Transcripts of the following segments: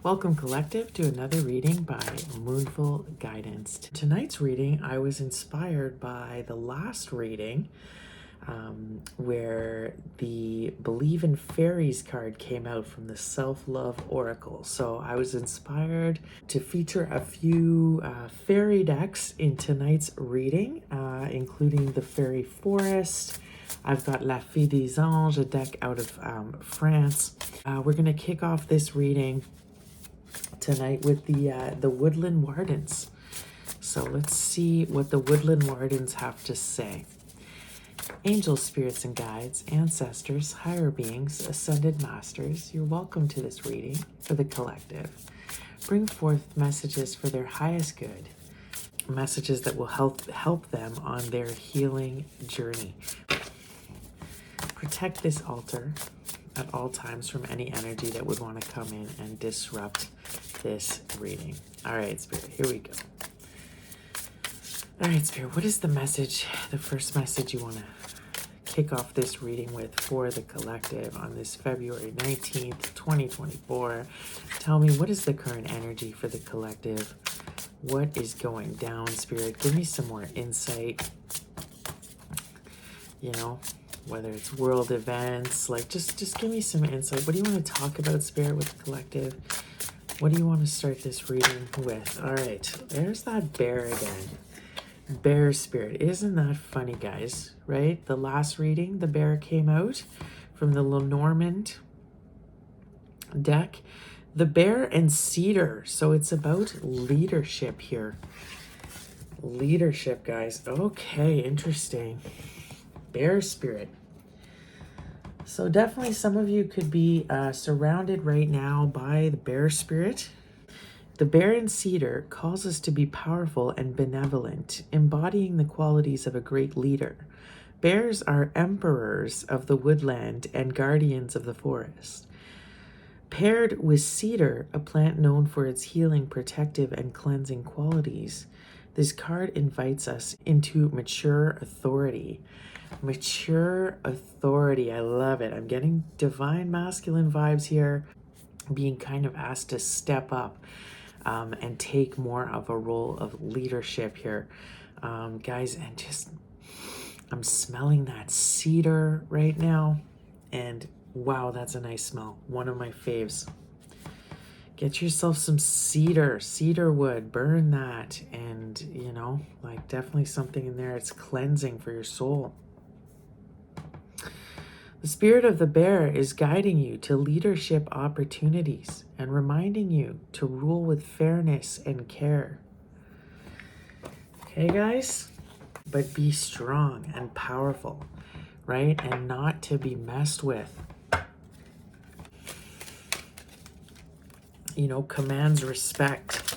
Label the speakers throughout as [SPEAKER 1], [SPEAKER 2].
[SPEAKER 1] Welcome, Collective, to another reading by Moonful Guidance. Tonight's reading, I was inspired by the last reading where the Believe in Fairies card came out from the Self-Love Oracle. So I was inspired to feature a few fairy decks in tonight's reading, including the Fairy Forest. I've got La Fille des Anges, a deck out of France. We're going to kick off this reading tonight with the Woodland Wardens. So let's see what the Woodland Wardens have to say. Angels, spirits, and guides, ancestors, higher beings, ascended masters, you're welcome to this reading for the collective. Bring forth messages for their highest good, messages that will help them on their healing journey. Protect this altar at all times from any energy that would want to come in and disrupt this reading. All right, Spirit, here we go. All right, Spirit, what is the message, the first message you want to kick off this reading with for the collective on this February 19th, 2024? Tell me, what is the current energy for the collective? What is going down, Spirit? Give me some more insight. You know, whether it's world events, like just give me some insight. What do you want to talk about, Spirit, with the collective? What do you want to start this reading with? All right, there's that bear again. Bear Spirit. Isn't that funny, guys? Right? The last reading, the bear came out from the Lumerian deck. The bear and cedar. So it's about leadership here. Leadership, guys. Okay, interesting. Bear Spirit. So definitely some of you could be surrounded right now by the bear spirit. The bear and cedar calls us to be powerful and benevolent, embodying the qualities of a great leader. Bears are emperors of the woodland and guardians of the forest. Paired with cedar, a plant known for its healing, protective, and cleansing qualities, this card invites us into mature authority. Mature authority. I love it. I'm getting divine masculine vibes here, being kind of asked to step up and take more of a role of leadership here. Guys, and just, I'm smelling that cedar right now. And wow, that's a nice smell. One of my faves. Get yourself some cedar wood, burn that. And, you know, like definitely something in there. It's cleansing for your soul. The spirit of the bear is guiding you to leadership opportunities and reminding you to rule with fairness and care. Okay, guys? But be strong and powerful, right? And not to be messed with. You know, commands respect.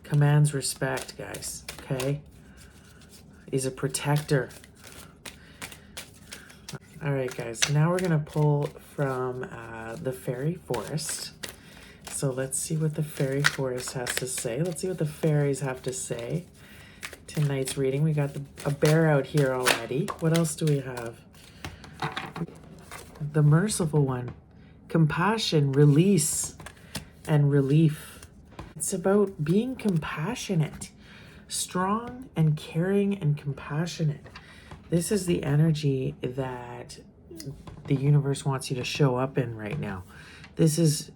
[SPEAKER 1] Commands respect, guys, okay? Is a protector. All right, guys, now we're going to pull from the Fairy Forest. So let's see what the Fairy Forest has to say. Let's see what the fairies have to say. Tonight's reading, we got a bear out here already. What else do we have? The Merciful One. Compassion, release, and relief. It's about being compassionate. Strong and caring and compassionate. This is the energy that the universe wants you to show up in right now. This is,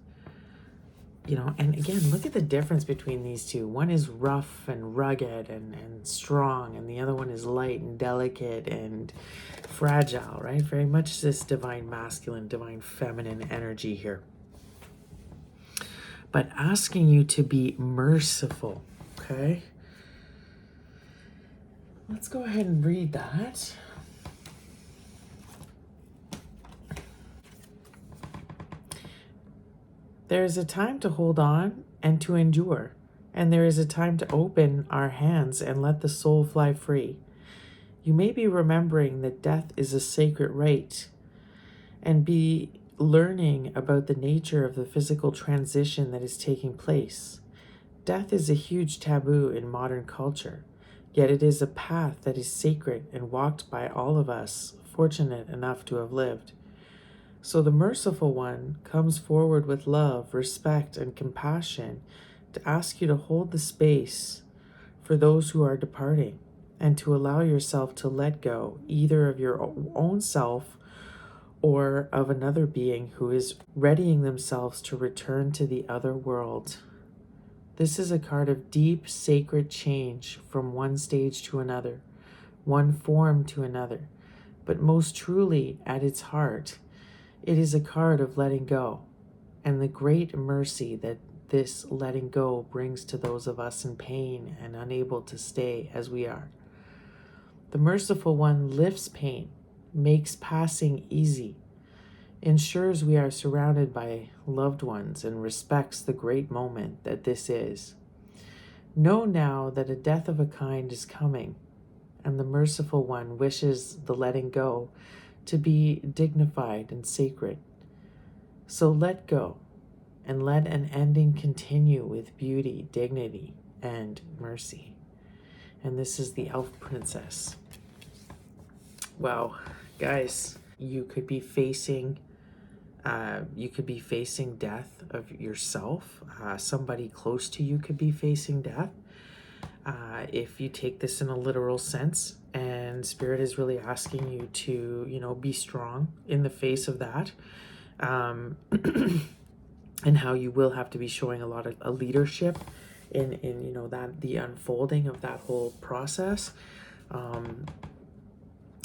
[SPEAKER 1] you know, and again, look at the difference between these two. One is rough and rugged and strong, and the other one is light and delicate and fragile, right? Very much this divine masculine, divine feminine energy here. But asking you to be merciful, okay? Let's go ahead and read that. There is a time to hold on and to endure, and there is a time to open our hands and let the soul fly free. You may be remembering that death is a sacred rite and be learning about the nature of the physical transition that is taking place. Death is a huge taboo in modern culture. Yet it is a path that is sacred and walked by all of us, fortunate enough to have lived. So the merciful one comes forward with love, respect, and compassion to ask you to hold the space for those who are departing and to allow yourself to let go either of your own self or of another being who is readying themselves to return to the other world. This is a card of deep, sacred change from one stage to another, one form to another. But most truly, at its heart, it is a card of letting go and the great mercy that this letting go brings to those of us in pain and unable to stay as we are. The merciful one lifts pain, makes passing easy, ensures we are surrounded by loved ones, and respects the great moment that this is. Know now that a death of a kind is coming, and the merciful one wishes the letting go to be dignified and sacred. So let go and let an ending continue with beauty, dignity, and mercy. And this is the Elf Princess. Wow, guys, you could be facing death of yourself. Somebody close to you could be facing death. If you take this in a literal sense, and Spirit is really asking you to, be strong in the face of that. And how you will have to be showing a lot of a leadership in that the unfolding of that whole process.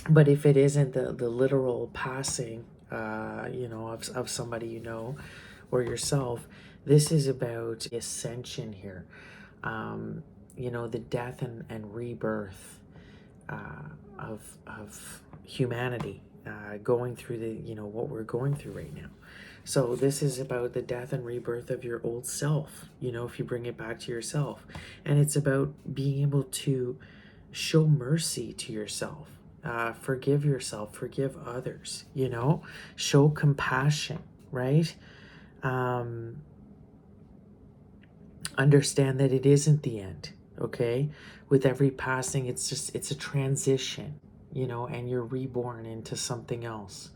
[SPEAKER 1] But if it isn't the literal passing, of somebody or yourself, this is about the ascension here. The death and rebirth of humanity, going through what we're going through right now. So this is about the death and rebirth of your old self, if you bring it back to yourself. And it's about being able to show mercy to yourself, forgive yourself, forgive others, show compassion, right? Understand that it isn't the end, okay? With every passing, it's a transition, and you're reborn into something else.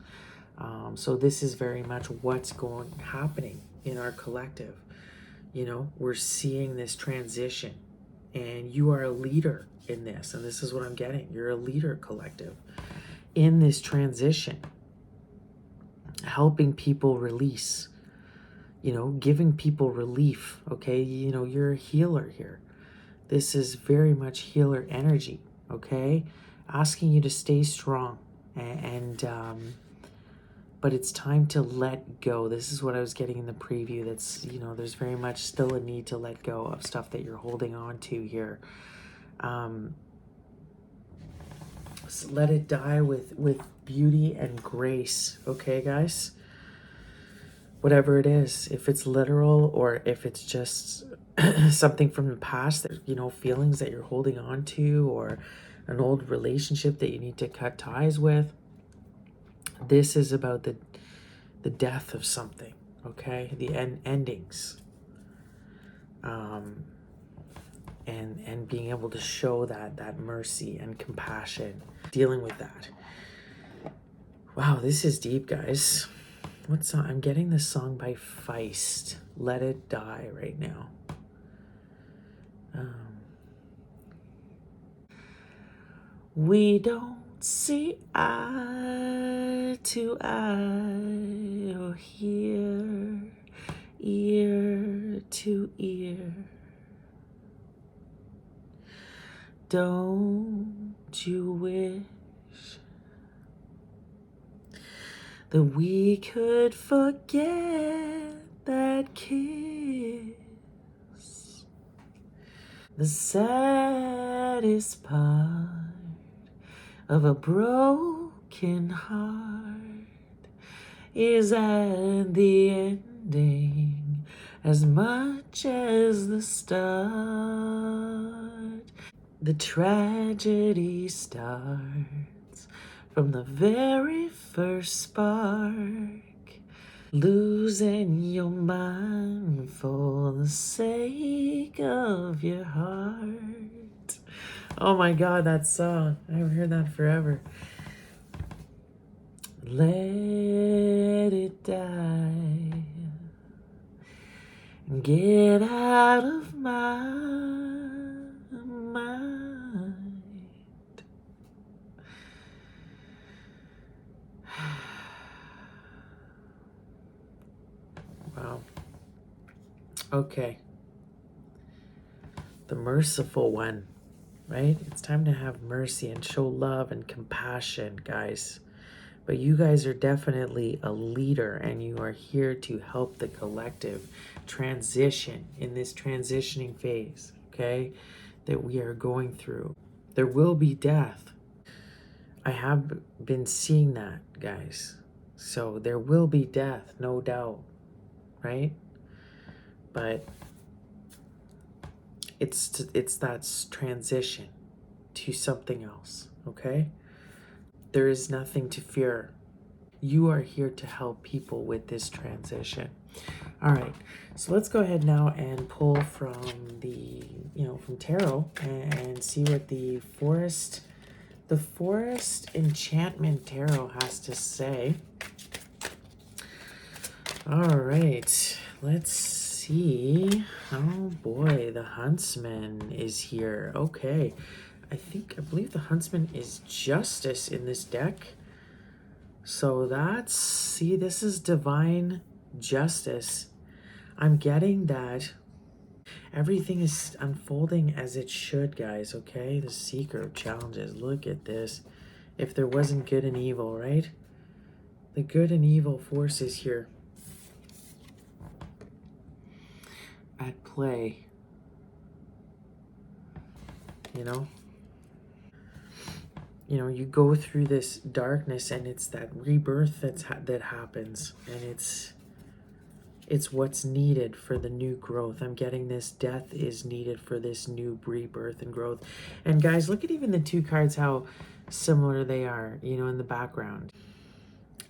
[SPEAKER 1] So this is very much what's happening in our collective. We're seeing this transition, and you are a leader in this. And this is what I'm getting. You're a leader, collective, in this transition, helping people release, giving people relief. Okay. You're a healer here. This is very much healer energy. Okay. Asking you to stay strong but it's time to let go. This is what I was getting in the preview. That's, there's very much still a need to let go of stuff that you're holding on to here. So let it die with beauty and grace. Okay, guys? Whatever it is, if it's literal or if it's just something from the past, that, feelings that you're holding on to, or an old relationship that you need to cut ties with. This is about the death of something, okay? The endings. And being able to show that mercy and compassion, dealing with that. Wow, this is deep, guys. What song? I'm getting this song by Feist, Let It Die, right now. We don't see eye to eye or hear ear to ear. Don't you wish that we could forget that kiss? The saddest part of a broken heart is at the ending as much as the start. The tragedy starts from the very first spark. Losing your mind for the sake of your heart. Oh my God, that song. I haven't heard that forever. Let it die. Get out of my mind. Wow. Okay. The merciful one, right? It's time to have mercy and show love and compassion, guys. But you guys are definitely a leader, and you are here to help the collective transition in this transitioning phase, okay, that we are going through. There will be death. I have been seeing that, guys. So there will be death, no doubt, right? But it's that transition to something else, okay? There is nothing to fear. You are here to help people with this transition. All right, so let's go ahead now and pull from the, from tarot and see what the forest enchantment tarot has to say. All right, let's see. Oh boy, the huntsman is here. Okay, I believe the huntsman is justice in this deck. So this is divine justice. I'm getting that everything is unfolding as it should, guys, okay? The seeker of challenges. Look at this. If there wasn't good and evil, right? The good and evil forces here at play. You go through this darkness, and it's that rebirth that happens, and it's what's needed for the new growth. I'm getting this death is needed for this new rebirth and growth. And guys, look at even the two cards, how similar they are, in the background.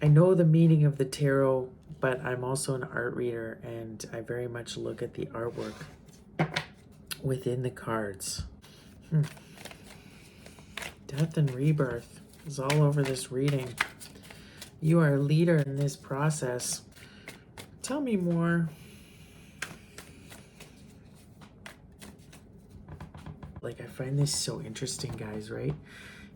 [SPEAKER 1] I know the meaning of the tarot, but I'm also an art reader, and I very much look at the artwork within the cards. Death and rebirth is all over this reading. You are a leader in this process. Tell me more. Like, I find this so interesting, guys, right?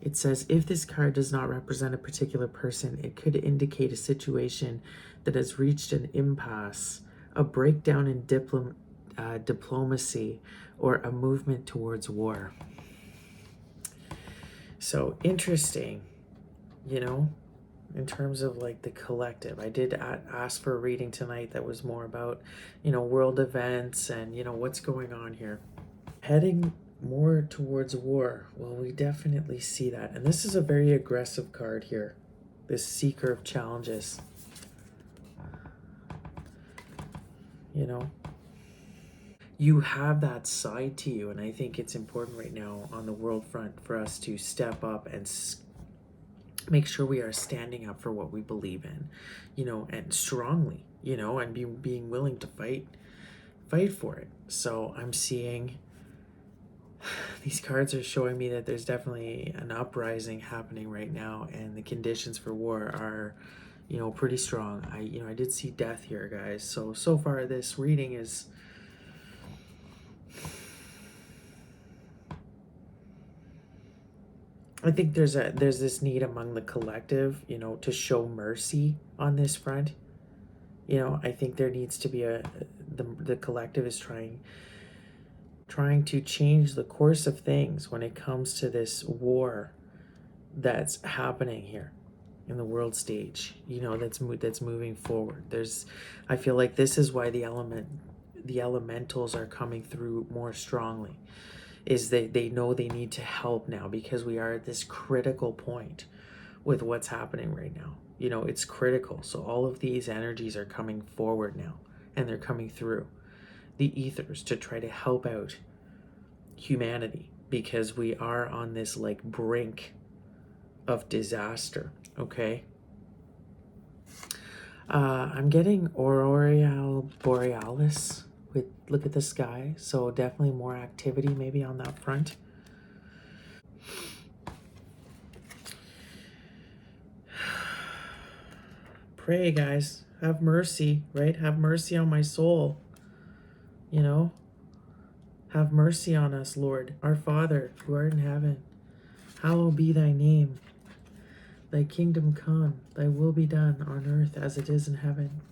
[SPEAKER 1] It says, if this card does not represent a particular person, it could indicate a situation that has reached an impasse, a breakdown in diplomacy, or a movement towards war. So interesting, in terms of like the collective. I did ask for a reading tonight that was more about, world events and, what's going on here. Heading more towards war. Well, we definitely see that. And this is a very aggressive card here. This seeker of challenges. You have that side to you, and I think it's important right now on the world front for us to step up and make sure we are standing up for what we believe in, and strongly, and being willing to fight for it. So I'm seeing these cards are showing me that there's definitely an uprising happening right now, and the conditions for war are, pretty strong. I did see death here, guys. So far this reading is, I think there's this need among the collective, to show mercy on this front. I think there needs to be the collective is trying to change the course of things when it comes to this war that's happening here in the world stage, that's moving forward. I feel like this is why the elementals are coming through more strongly, is they know they need to help now, because we are at this critical point with what's happening right now. It's critical. So all of these energies are coming forward now, and they're coming through the ethers to try to help out humanity, because we are on this like brink of disaster. Okay. I'm getting Aurora Borealis. Look at the sky. So definitely more activity maybe on that front. Pray, guys. Have mercy, right? Have mercy on my soul. You know? Have mercy on us, Lord. Our Father, who art in heaven, hallowed be thy name. Thy kingdom come, thy will be done on earth as it is in heaven.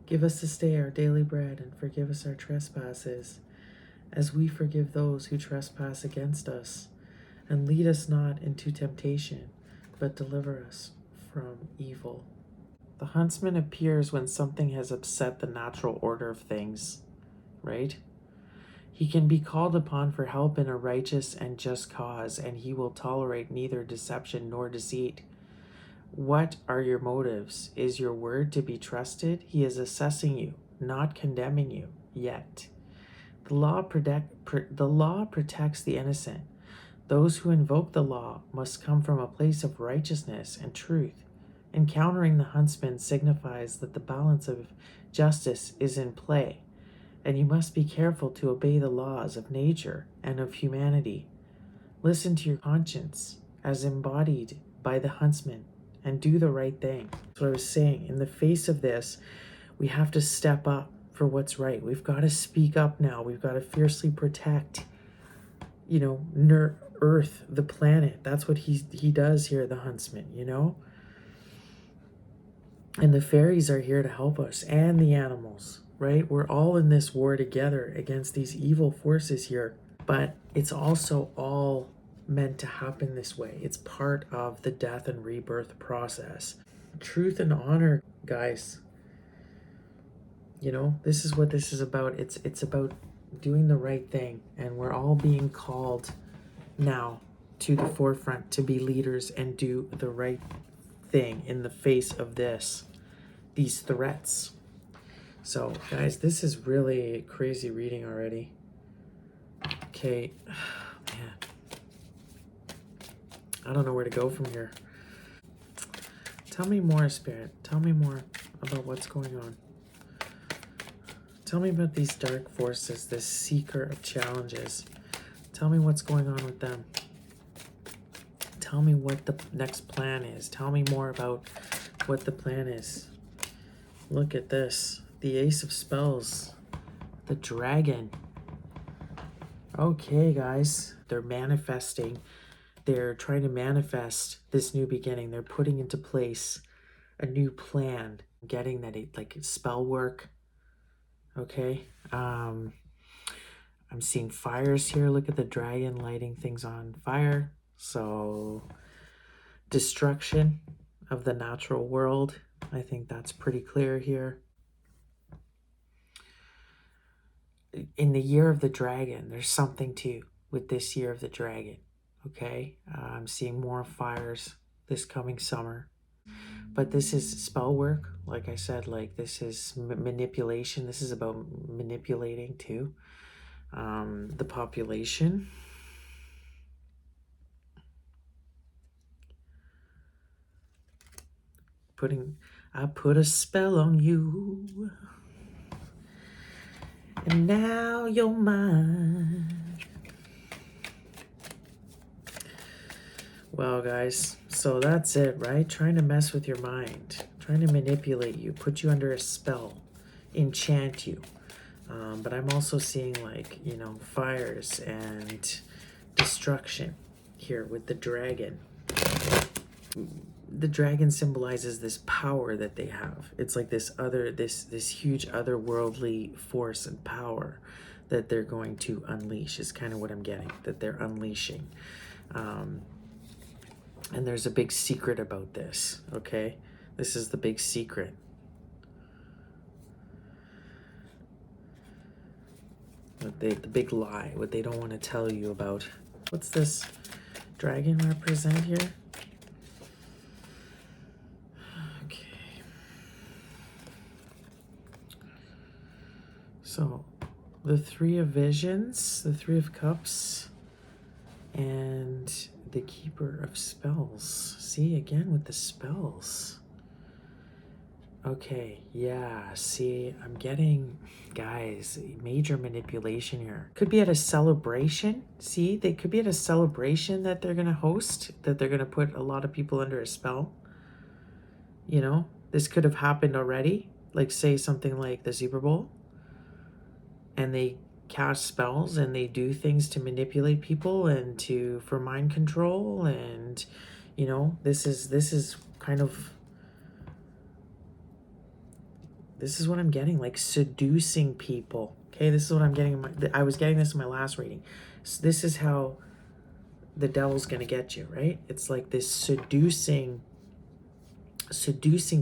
[SPEAKER 1] Give us this day our daily bread, and forgive us our trespasses, as we forgive those who trespass against us. And lead us not into temptation, but deliver us from evil. The huntsman appears when something has upset the natural order of things, right? He can be called upon for help in a righteous and just cause, and he will tolerate neither deception nor deceit. What are your motives? Is your word to be trusted? He is assessing you, not condemning you yet. The law protects the innocent. Those who invoke the law must come from a place of righteousness and truth. Encountering the huntsman signifies that the balance of justice is in play, and you must be careful to obey the laws of nature and of humanity. Listen to your conscience as embodied by the huntsman and do the right thing. That's what I was saying. In the face of this, we have to step up for what's right. We've got to speak up now. We've got to fiercely protect, Earth, the planet. That's what he does here, the huntsman, And the fairies are here to help us, and the animals, right? We're all in this war together against these evil forces here, but it's also all meant to happen this way. It's part of the death and rebirth process. Truth and honor, guys. This is what this is about. It's about doing the right thing, and we're all being called now to the forefront to be leaders and do the right thing in the face of these threats. So, guys, this is really crazy reading already. Okay, man. I don't know where to go from here. Tell me more, Spirit. Tell me more about what's going on. Tell me about these dark forces, this seeker of challenges. Tell me what's going on with them. Tell me what the next plan is. Tell me more about what the plan is. Look at this. The Ace of Spells. The Dragon. Okay, guys. They're manifesting. They're trying to manifest this new beginning. They're putting into place a new plan. Getting that spell work. Okay. I'm seeing fires here. Look at the dragon lighting things on fire. So, destruction of the natural world. I think that's pretty clear here. In the year of the dragon, there's something too with this year of the dragon. Okay, I'm seeing more fires this coming summer. But this is spell work. Like I said, this is manipulation. This is about manipulating too. The population. I put a spell on you, and now you're mine. Well, guys, so that's it, right? Trying to mess with your mind, trying to manipulate you, put you under a spell, enchant you. But I'm also seeing fires and destruction here with the dragon. The dragon symbolizes this power that they have. It's like this huge otherworldly force and power that they're going to unleash is kind of what I'm getting, that they're unleashing. And there's a big secret about this, okay? This is the big secret. The big lie, what they don't want to tell you about. What's this dragon represent here? Okay. So, the Three of Visions, the Three of Cups, and the Keeper of Spells. See, again with the spells. Okay, yeah, see, I'm getting, guys, major manipulation here. Could be at a celebration. See, they could be at a celebration that they're going to host, that they're going to put a lot of people under a spell. This could have happened already, like say something like the Super Bowl, and they cast spells and they do things to manipulate people and for mind control. And you know, this is kind of, this is what I'm getting, like seducing people. Okay, this is what I'm getting I was getting this in my last reading. So this is how the devil's going to get you, right? It's like this seducing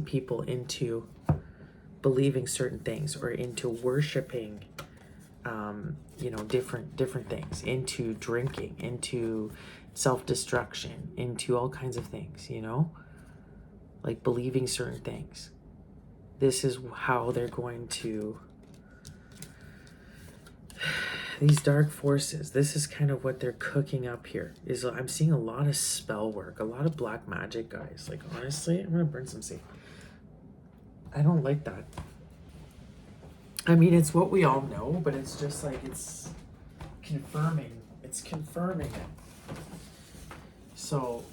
[SPEAKER 1] people into believing certain things, or into worshiping you know, different things, into drinking, into self-destruction, into all kinds of things, you know, like believing certain things. This is how they're going to, these dark forces, this is kind of what they're cooking up here. Is I'm seeing a lot of spell work, a lot of black magic, guys. Like, honestly, I'm gonna burn some seed. I don't like that. I mean, it's what we all know, but it's just like, it's confirming it. So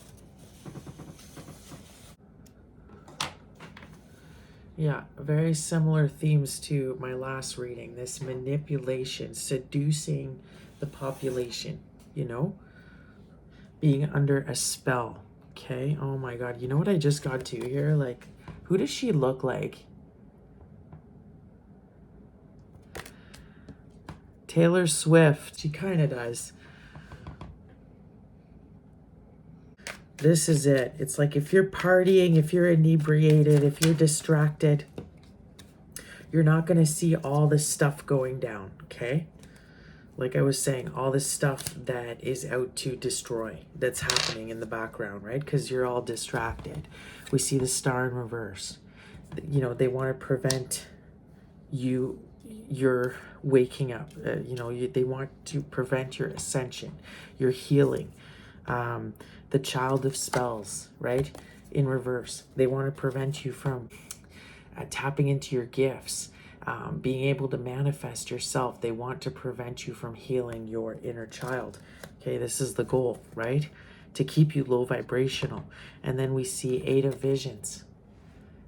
[SPEAKER 1] yeah, very similar themes to my last reading. This manipulation, seducing the population, you know, being under a spell. Okay, oh my god, you know what I just got to here? Like, who does she look like? Taylor Swift. She kind of does. This is it. It's like, if you're partying, if you're inebriated, if you're distracted, you're not going to see all this stuff going down, okay? Like I was saying, all this stuff that is out to destroy, that's happening in the background, right? Because you're all distracted. We see the star in reverse. You know, they want to prevent your waking up. You know, they want to prevent your ascension, your healing. The child of spells, right? In reverse. They want to prevent you from tapping into your gifts, being able to manifest yourself. They want to prevent you from healing your inner child. Okay, this is the goal, right? To keep you low vibrational. And then we see 8 of visions.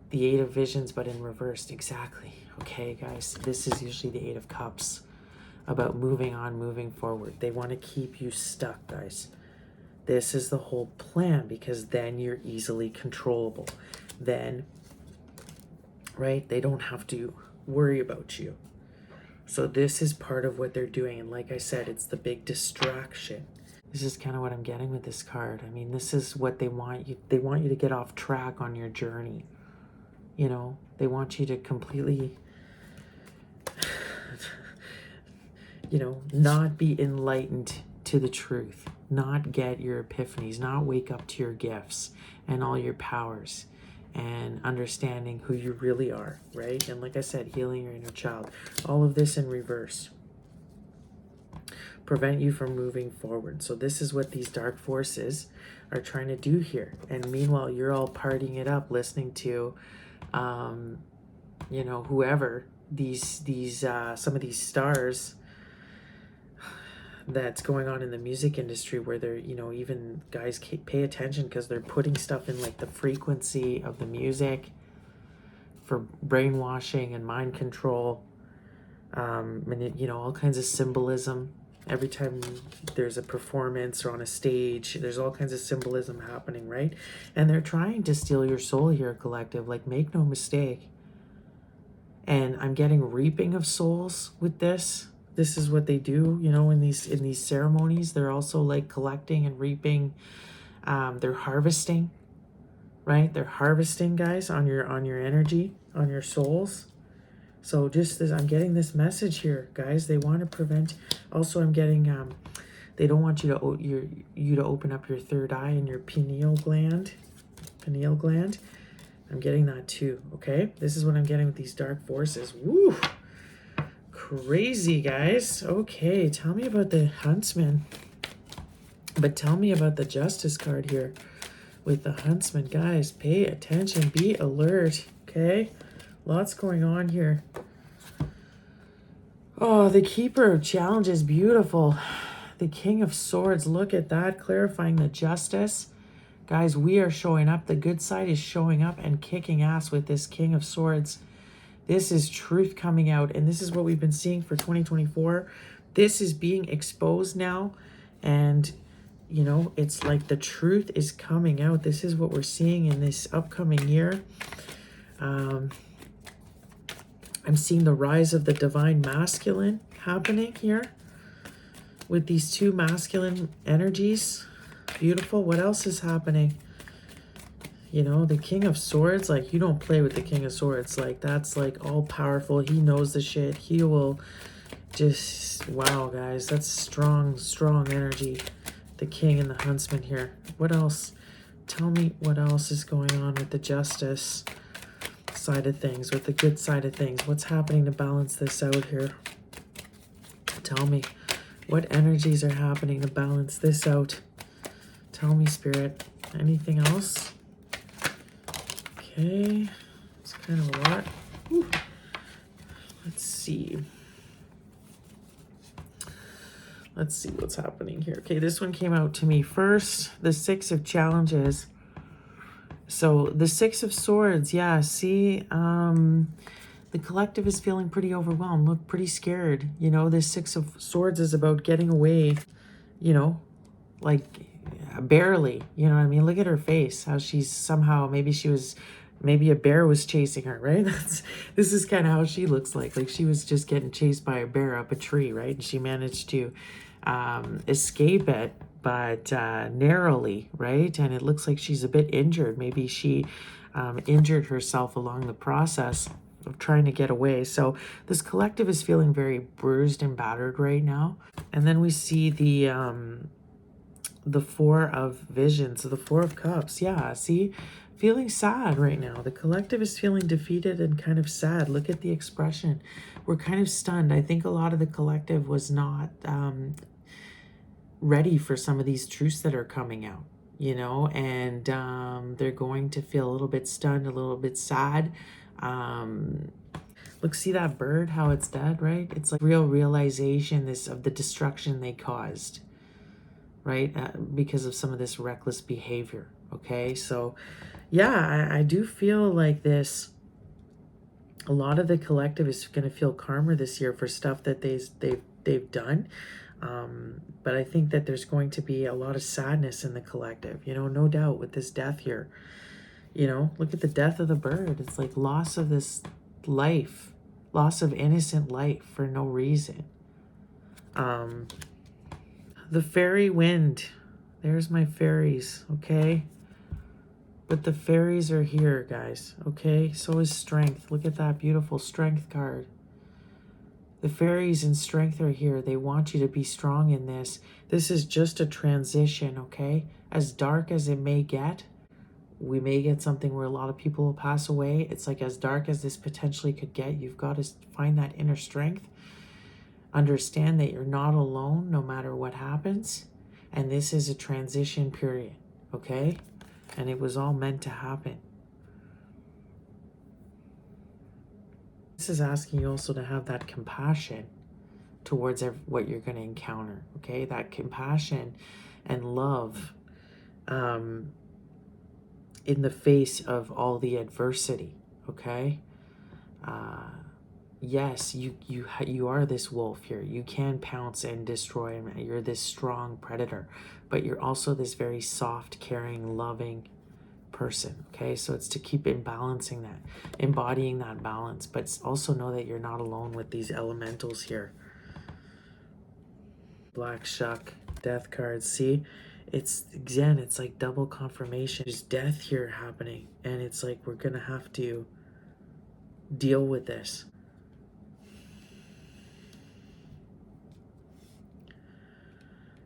[SPEAKER 1] The 8 of visions, but in reverse. Exactly. Okay, guys, this is usually the 8 of cups, about moving on, moving forward. They want to keep you stuck, guys. This is the whole plan, because then you're easily controllable. Then, right, they don't have to worry about you. So this is part of what they're doing. And like I said, it's the big distraction. This is kind of what I'm getting with this card. I mean, this is what they want you. They want you to get off track on your journey. You know, they want you to completely, you know, not be enlightened to the truth, not get your epiphanies, not wake up to your gifts and all your powers, and understanding who you really are, right? And like I said, healing your inner child. All of this in reverse. Prevent you from moving forward. So this is what these dark forces are trying to do here. And meanwhile, you're all partying it up, listening to, you know, whoever, some of these stars that's going on in the music industry, where they're, you know, even guys pay attention, because they're putting stuff in like the frequency of the music for brainwashing and mind control, and you know, all kinds of symbolism. Every time there's a performance or on a stage, there's all kinds of symbolism happening, right? And they're trying to steal your soul here, collective. Like, make no mistake. And I'm getting reaping of souls with this. This is what they do, you know, in these ceremonies. They're also like collecting and reaping. They're harvesting, right? They're harvesting, guys, on your energy, on your souls. So just this, I'm getting this message here, guys. They want to prevent. Also, I'm getting they don't want you to open up your third eye and your pineal gland. I'm getting that too. Okay, this is what I'm getting with these dark forces. Woo! Crazy, guys. Okay, tell me about the huntsman. But tell me about the justice card here with the huntsman. Guys, pay attention. Be alert. Okay? Lots going on here. Oh, the keeper of challenges. Beautiful. The king of swords. Look at that. Clarifying the justice. Guys, we are showing up. The good side is showing up and kicking ass with this King of Swords. This is truth coming out, and this is what we've been seeing for 2024. This is being exposed now, and you know, it's like the truth is coming out. This is what we're seeing in this upcoming year. I'm seeing the rise of the divine masculine happening here with these two masculine energies. Beautiful. What else is happening? You know, the King of Swords, like, you don't play with the King of Swords. Like, that's like all powerful. He knows the shit. He will just, wow, guys, that's strong, strong energy. The King and the Huntsman here. What else? Tell me what else is going on with the Justice side of things, with the good side of things. What's happening to balance this out here? Tell me what energies are happening to balance this out. Tell me, Spirit. Anything else? Okay, it's kind of a lot. Whew. Let's see. Let's see what's happening here. Okay, this one came out to me first. The Six of Challenges. So the Six of Swords, yeah, see, the collective is feeling pretty overwhelmed, look pretty scared. You know, this Six of Swords is about getting away, you know, like barely, you know what I mean? Look at her face, how she's somehow, maybe a bear was chasing her, right? This is kind of how she looks like she was just getting chased by a bear up a tree, right? And she managed to escape it, but narrowly, right? And it looks like she's a bit injured. Maybe she injured herself along the process of trying to get away. So this collective is feeling very bruised and battered right now. And then we see the Four of Visions, the Four of Cups. Yeah, see, feeling sad right now. The collective is feeling defeated and kind of sad. Look at the expression. We're kind of stunned. I think a lot of the collective was not ready for some of these truths that are coming out, you know, and they're going to feel a little bit stunned, a little bit sad. Look, see that bird, how it's dead, right? It's like real realization of the destruction they caused, right? Because of some of this reckless behavior. Okay, so yeah, I do feel like this. A lot of the collective is going to feel calmer this year for stuff that they've done. But I think that there's going to be a lot of sadness in the collective, you know, no doubt with this death here. You know, look at the death of the bird. It's like loss of this life, loss of innocent life for no reason. The fairy wind. There's my fairies, okay? But the fairies are here, guys, okay? So is strength. Look at that beautiful strength card. The fairies and strength are here. They want you to be strong in this. This is just a transition, okay? As dark as it may get, we may get something where a lot of people will pass away. It's like as dark as this potentially could get, you've got to find that inner strength. Understand that you're not alone no matter what happens. And this is a transition period, okay? And it was all meant to happen. This is asking you also to have that compassion towards what you're going to encounter, okay? That compassion and love in the face of all the adversity, okay? Yes, you are this wolf here. You can pounce and destroy, and you're this strong predator, but you're also this very soft, caring, loving person, okay? So it's to keep embodying that balance, but also know that you're not alone with these elementals here. Black Shuck, death cards, see? It's, again, it's like double confirmation. There's death here happening, and it's like we're gonna have to deal with this.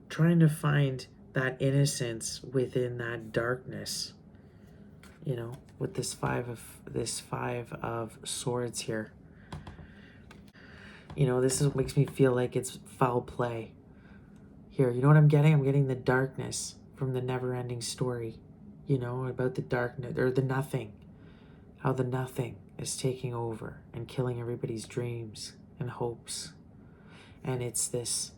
[SPEAKER 1] Trying to find that innocence within that darkness, you know, with this five of swords here. You know, this is what makes me feel like it's foul play here. You know what I'm getting? I'm getting the darkness from the never-ending story, you know, about the darkness or the nothing, how the nothing is taking over and killing everybody's dreams and hopes. And it's this,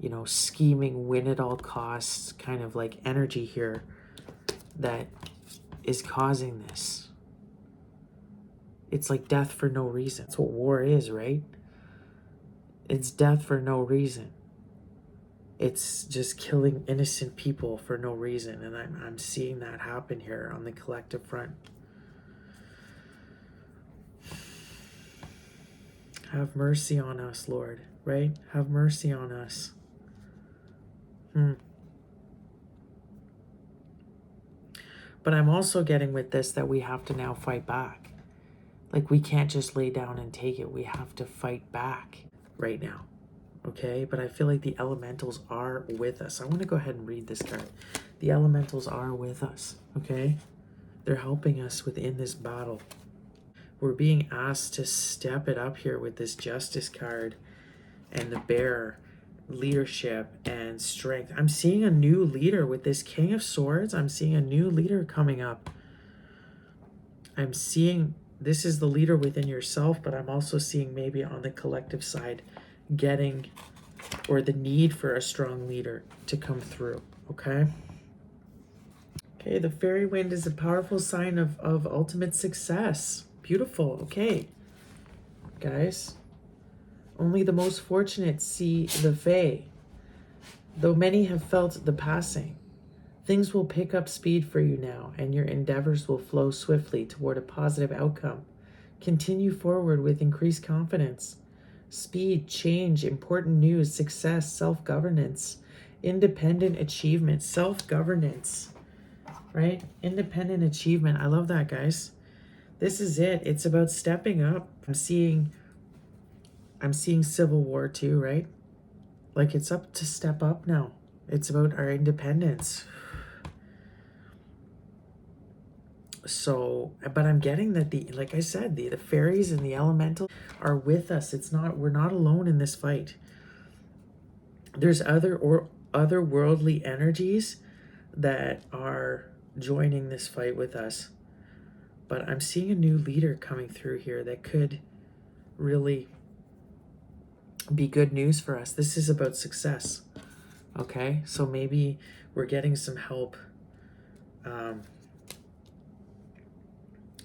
[SPEAKER 1] you know, scheming, win at all costs kind of like energy here that is causing this. It's like death for no reason. That's what war is, right? It's death for no reason. It's just killing innocent people for no reason. And I'm seeing that happen here on the collective front. Have mercy on us, Lord, right? Have mercy on us. But I'm also getting with this that we have to now fight back. Like, we can't just lay down and take it. We have to fight back right now. Okay? But I feel like the elementals are with us. I want to go ahead and read this card. The elementals are with us. Okay? They're helping us within this battle. We're being asked to step it up here with this Justice card and the Bear, leadership and strength. I'm seeing a new leader with this King of Swords. I'm seeing a new leader coming up. I'm seeing this is the leader within yourself, but I'm also seeing maybe on the collective side getting, or the need for a strong leader to come through. Okay? Okay, the fairy wind is a powerful sign of ultimate success. Beautiful. Okay, guys. Only the most fortunate see the fae. Though many have felt the passing, things will pick up speed for you now, and your endeavors will flow swiftly toward a positive outcome. Continue forward with increased confidence. Speed, change, important news, success, self-governance, independent achievement, self-governance, right? Independent achievement. I love that, guys. This is it. It's about stepping up. I'm seeing civil war too, right? Like, it's up to step up now. It's about our independence. So, but I'm getting that like I said, the fairies and the elemental are with us. We're not alone in this fight. There's other worldly energies that are joining this fight with us. But I'm seeing a new leader coming through here that could really be good news for us. This is about success. Okay, so maybe we're getting some help.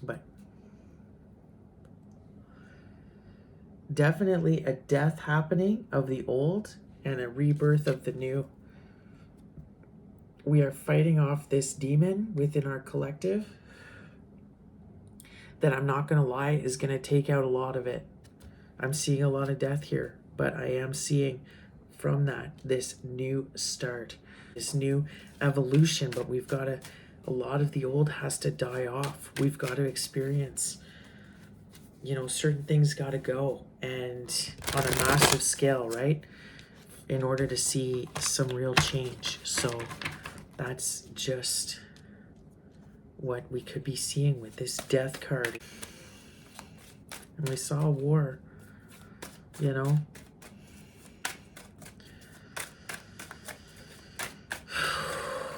[SPEAKER 1] But definitely a death happening of the old and a rebirth of the new. We are fighting off this demon within our collective that, I'm not going to lie, is going to take out a lot of it. I'm seeing a lot of death here, but I am seeing from that this new start, this new evolution. But we've got to, a lot of the old has to die off. We've got to experience, certain things got to go, and on a massive scale, right? In order to see some real change. So that's just what we could be seeing with this death card. And we saw a war,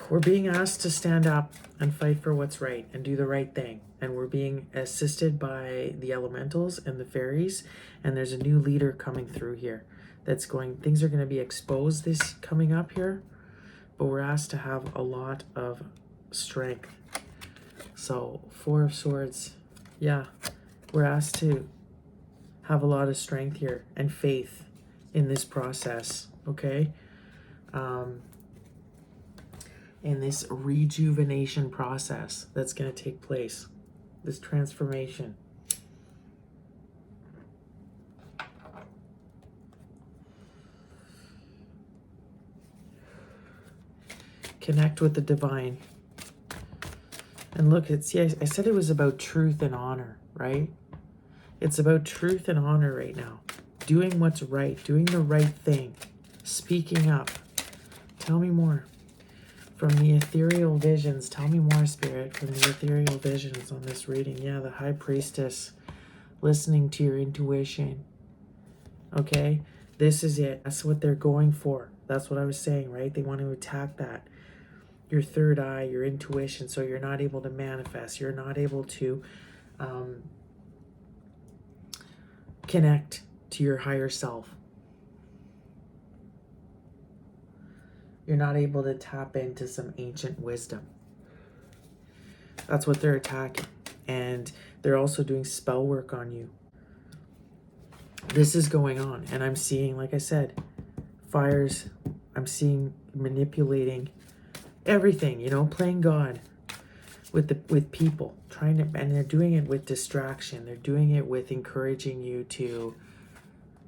[SPEAKER 1] We're being asked to stand up and fight for what's right and do the right thing. And we're being assisted by the elementals and the fairies. And there's a new leader coming through here things are going to be exposed this coming up here. But we're asked to have a lot of strength. So, Four of Swords, yeah, we're asked to have a lot of strength here and faith in this process, okay? In this rejuvenation process that's going to take place, this transformation. Connect with the divine. And look, I said it was about truth and honor, right? It's about truth and honor right now. Doing what's right, doing the right thing, speaking up. Tell me more. From the ethereal visions, tell me more, Spirit, from the ethereal visions on this reading. Yeah, the High Priestess, listening to your intuition. Okay, this is it. That's what they're going for. That's what I was saying, right? They want to attack that. Your third eye, your intuition, so you're not able to manifest. You're not able to connect to your higher self. You're not able to tap into some ancient wisdom. That's what they're attacking. And they're also doing spell work on you. This is going on. And I'm seeing, like I said, fires. I'm seeing manipulating everything, you know, playing God with people, trying to, and they're doing it with distraction. They're doing it with encouraging you to,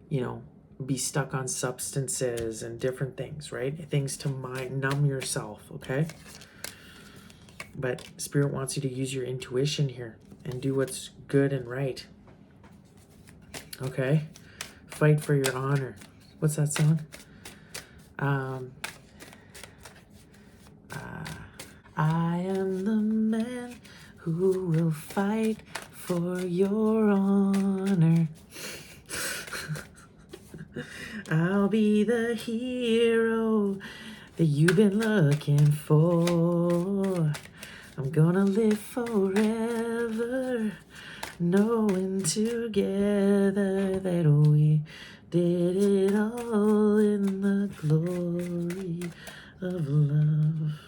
[SPEAKER 1] you know, be stuck on substances and different things, right? Things to numb yourself, okay? But Spirit wants you to use your intuition here and do what's good and right. Okay? Fight for your honor. What's that song? I am the man who will fight for your honor. I'll be the hero that you've been looking for. I'm gonna live forever, knowing together that we did it all in the glory of love.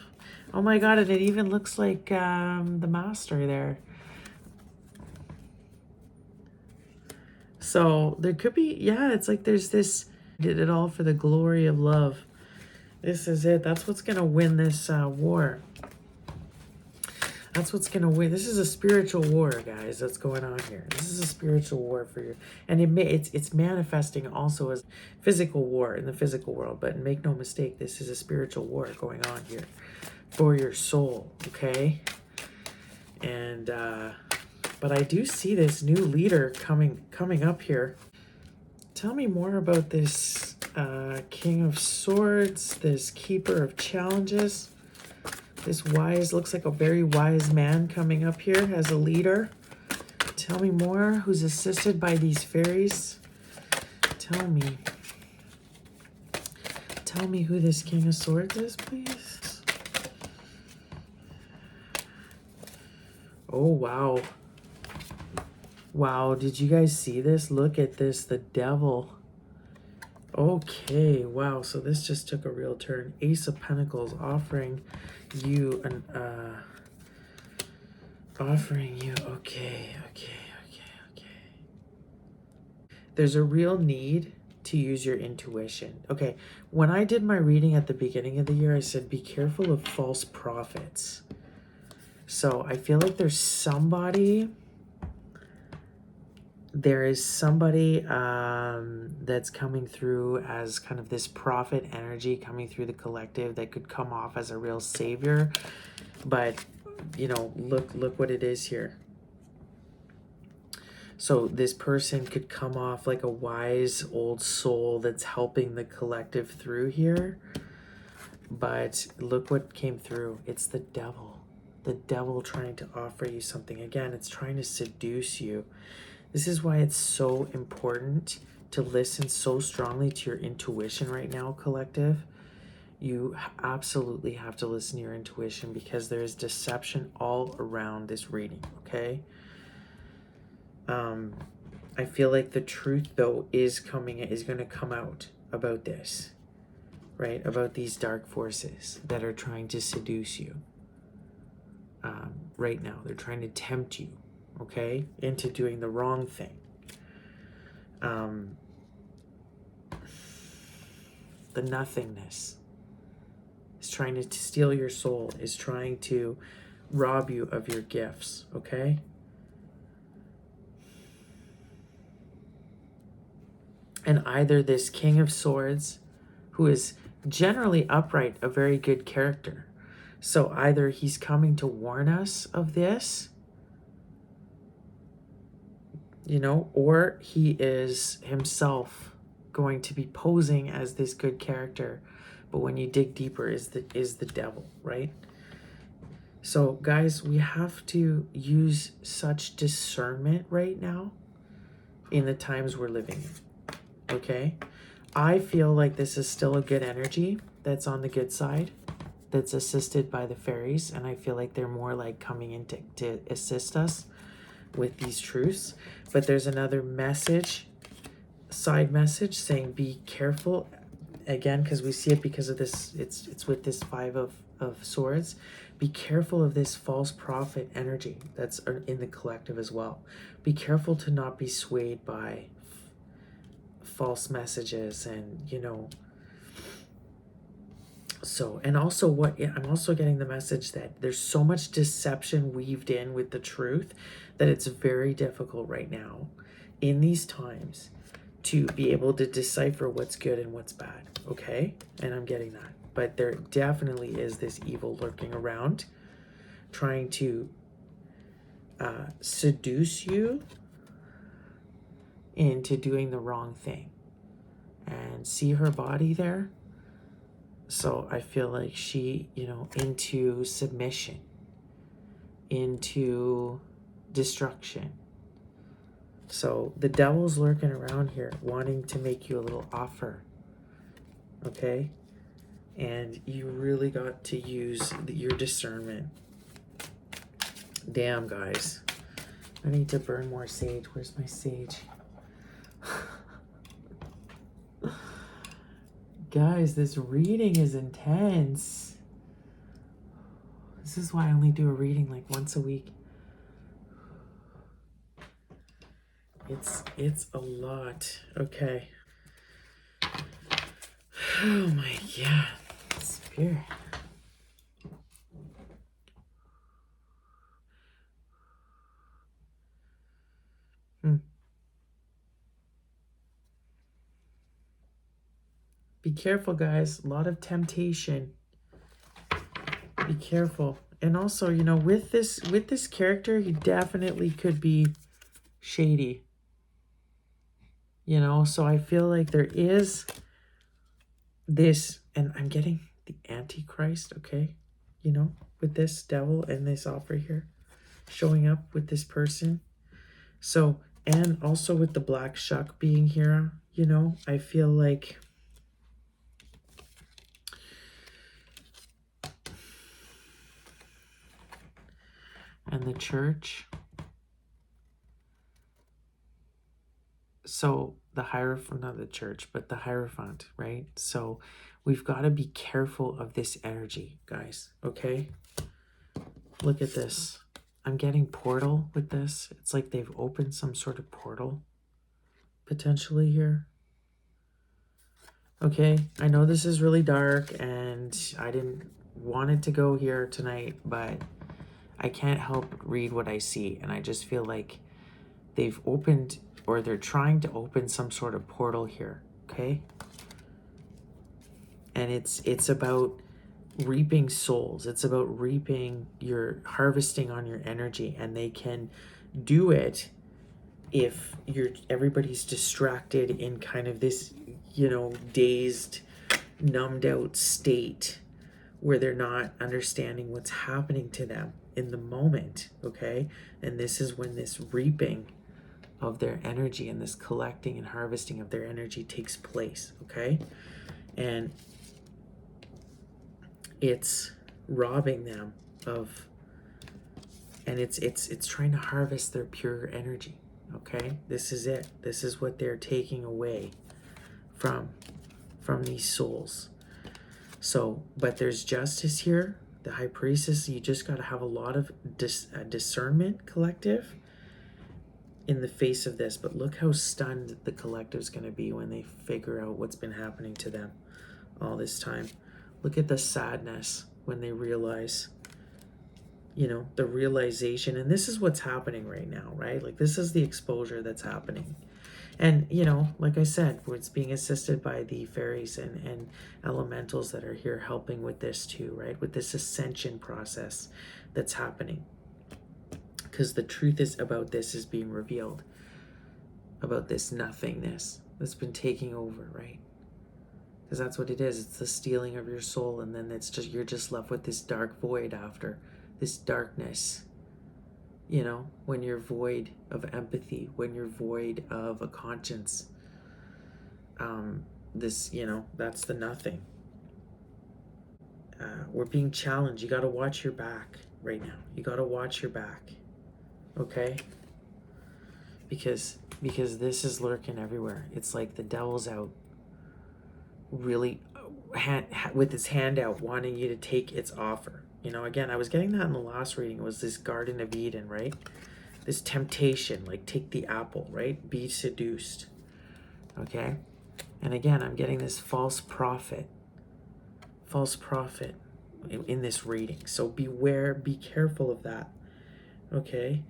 [SPEAKER 1] Oh my God, and it even looks like the master there. So there could be, yeah, it's like there's this, did it all for the glory of love. This is it. That's what's going to win this war. That's what's going to win. This is a spiritual war, guys, that's going on here. This is a spiritual war for you. And it's manifesting also as physical war in the physical world. But make no mistake, this is a spiritual war going on here for your soul, okay? And, but I do see this new leader coming up here. Tell me more about this King of Swords, this Keeper of Challenges. This wise, looks like a very wise man coming up here as a leader. Tell me more. Who's assisted by these fairies? Tell me. Tell me who this King of Swords is, please. Oh, wow. Wow, did you guys see this? Look at this, the devil. Okay, wow, so this just took a real turn. Ace of Pentacles offering you an, okay. There's a real need to use your intuition. Okay, when I did my reading at the beginning of the year, I said, be careful of false prophets. So I feel like there's somebody... There is somebody that's coming through as kind of this prophet energy coming through the collective that could come off as a real savior. But, you know, look what it is here. So this person could come off like a wise old soul that's helping the collective through here. But look what came through. It's the devil. The devil trying to offer you something. Again, it's trying to seduce you. This is why it's so important to listen so strongly to your intuition right now, collective. You absolutely have to listen to your intuition because there is deception all around this reading, okay? I feel like the truth, though, is going to come out about this, right? About these dark forces that are trying to seduce you right now. They're trying to tempt you, okay, into doing the wrong thing. The nothingness is trying to steal your soul, is trying to rob you of your gifts, okay? And either this King of Swords, who is generally upright, a very good character. So either he's coming to warn us of this, you know, or he is himself going to be posing as this good character, but when you dig deeper is the devil, right? So guys, we have to use such discernment right now in the times we're living in, okay? I feel like this is still a good energy that's on the good side, that's assisted by the fairies, and I feel like they're more like coming in to assist us with these truths. But there's another message, side message, saying be careful, again, because we see it because of this, it's with this Five of Swords. be careful of this false prophet energy that's in the collective as well. Be careful to not be swayed by false messages and, you know. So, and also I'm also getting the message that there's so much deception weaved in with the truth that it's very difficult right now in these times to be able to decipher what's good and what's bad. Okay. And I'm getting that, but there definitely is this evil lurking around trying to seduce you into doing the wrong thing. And see her body there? So I feel like she, you know, into submission, into destruction. So the devil's lurking around here wanting to make you a little offer. Okay? And you really got to use your discernment. Damn, guys. I need to burn more sage. Where's my sage? Guys, this reading is intense. This is why I only do a reading like once a week. It's a lot. Okay. Oh my God. Spirit. Be careful, guys. A lot of temptation. Be careful. And also, you know, with this character, he definitely could be shady. You know, so I feel like there is this, and I'm getting the Antichrist, okay? You know, with this devil and this offer here showing up with this person. So, and also with the black shuck being here, you know, I feel like and the church. So the Hierophant, not the church, but the Hierophant, right? So we've got to be careful of this energy, guys, okay? Look at this. I'm getting portal with this. It's like they've opened some sort of portal potentially here. Okay, I know this is really dark and I didn't want it to go here tonight, but I can't help but read what I see. And I just feel like they've opened, or they're trying to open some sort of portal here, okay? And it's about reaping souls. It's about reaping, your harvesting on your energy, and they can do it if everybody's distracted in kind of this, you know, dazed, numbed out state where they're not understanding what's happening to them in the moment, okay? And this is when this reaping of their energy and this collecting and harvesting of their energy takes place, okay? And it's robbing them of, and it's trying to harvest their pure energy, okay? This is it. This is what they're taking away from these souls. So, but there's justice here. The High Priestess, you just got to have a lot of discernment, collective, in the face of this. But look how stunned the collective's going to be when they figure out what's been happening to them all this time. Look at the sadness when they realize, you know, the realization. And this is what's happening right now, right? Like, this is the exposure that's happening. And, you know, like I said, it's being assisted by the fairies and elementals that are here helping with this too, right? With this ascension process that's happening. Because the truth is about this is being revealed. About this nothingness that's been taking over, right? Because that's what it is. It's the stealing of your soul, and then it's just, you're just left with this dark void after. This darkness. You know, when you're void of empathy, when you're void of a conscience, this, you know, that's the nothing. We're being challenged. You got to watch your back right now. You got to watch your back, okay? Because this is lurking everywhere. It's like the devil's out, really, with his hand out, wanting you to take its offer, You know, again, I was getting that in the last reading. It was this Garden of Eden, right? This temptation, like take the apple, right? Be seduced. Okay? And again, I'm getting this false prophet in this reading. So beware, be careful of that. Okay?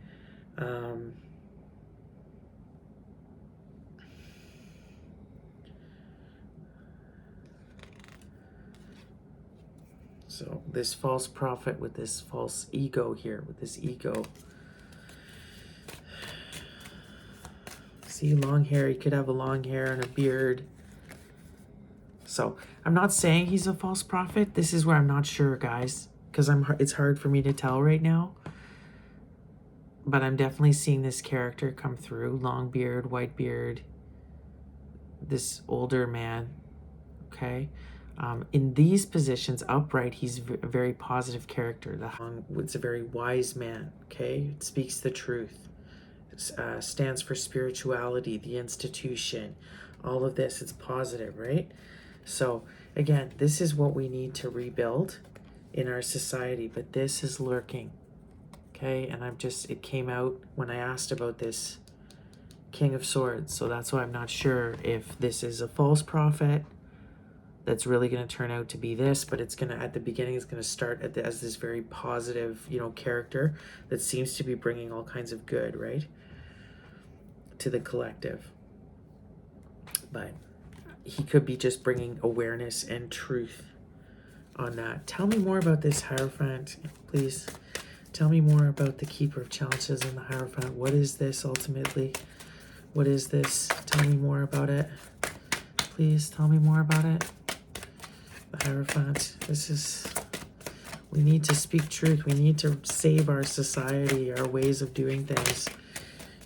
[SPEAKER 1] So this false prophet with this false ego here, with this ego. See, long hair, he could have a long hair and a beard. So I'm not saying he's a false prophet. This is where I'm not sure, guys, because it's hard for me to tell right now. But I'm definitely seeing this character come through. Long beard, white beard, this older man, okay? In these positions, upright, he's a very positive character. It's a very wise man, okay? It speaks the truth. Stands for spirituality, the institution, all of this. It's positive, right? So again, this is what we need to rebuild in our society, but this is lurking, okay? And it came out when I asked about this King of Swords, so that's why I'm not sure if this is a false prophet that's really going to turn out to be this, but it's going to, at the beginning, it's going to start as this very positive, you know, character that seems to be bringing all kinds of good, right, to the collective. But he could be just bringing awareness and truth on that. Tell me more about this Hierophant, please. Tell me more about the Keeper of Challenges and the Hierophant. What is this ultimately? What is this? Tell me more about it. Please tell me more about it. The Hierophant. We need to speak truth. We need to save our society, our ways of doing things.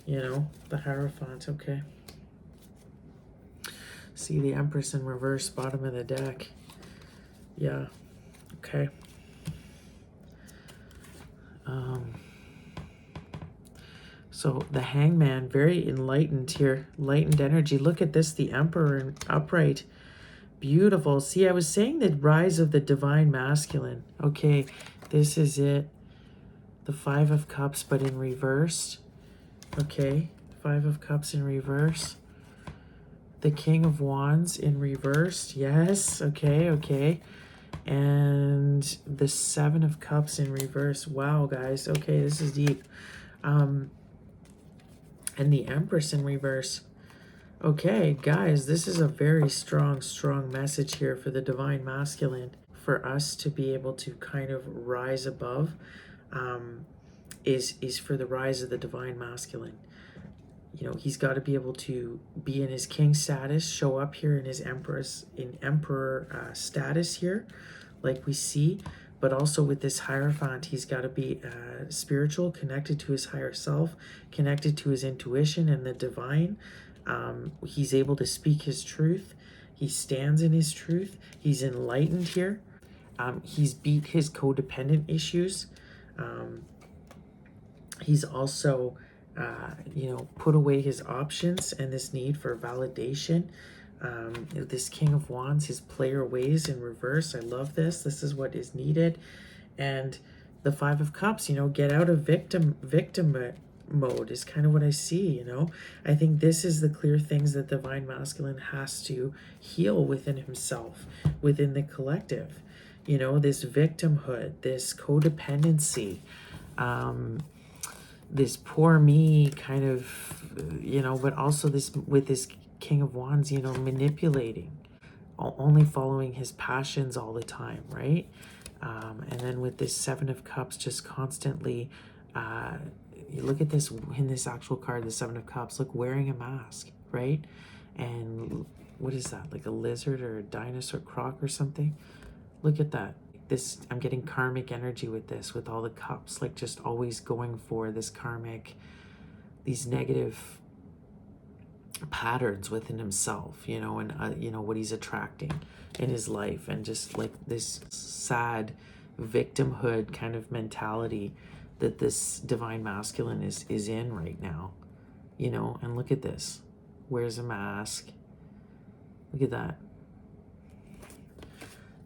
[SPEAKER 1] You know, the Hierophant, okay. See the Empress in reverse, bottom of the deck. Yeah, okay. So the Hangman, very enlightened here. Enlightened energy. Look at this, the Emperor in upright. Beautiful. See, I was saying the rise of the divine masculine. Okay, this is it. The Five of Cups, but in reverse. Okay, Five of Cups in reverse. The King of Wands in reverse. Yes, okay, okay. And the Seven of Cups in reverse. Wow, guys. Okay, this is deep. And the Empress in reverse. Okay, guys, this is a very strong message here for the divine masculine. For us to be able to kind of rise above is for the rise of the divine masculine. You know, he's got to be able to be in his king status, show up here in his emperor status here, like we see, but also with this Hierophant, he's got to be spiritual, connected to his higher self, connected to his intuition and the divine. He's able to speak his truth. He stands in his truth. He's enlightened here. He's beat his codependent issues. He's also, you know, put away his options and this need for validation. This King of Wands, his player ways in reverse. I love this. This is what is needed. And the Five of Cups, you know, get out of victim mode is kind of what I see, you know. I think this is the clear things that the divine masculine has to heal within himself, within the collective. You know, this victimhood, this codependency, this poor me kind of, you know, but also this with this King of Wands, you know, manipulating, only following his passions all the time, right? And then with this Seven of Cups, just constantly, you look at this in this actual card, the Seven of Cups, look, wearing a mask, right? And what is that, like a lizard or a dinosaur croc or something? Look at that. This, I'm getting karmic energy with this, with all the cups, like just always going for this karmic, these negative patterns within himself, you know, and you know what he's attracting in his life, and just like this sad victimhood kind of mentality that this divine masculine is in right now, you know. And look at this, wears a mask, look at that,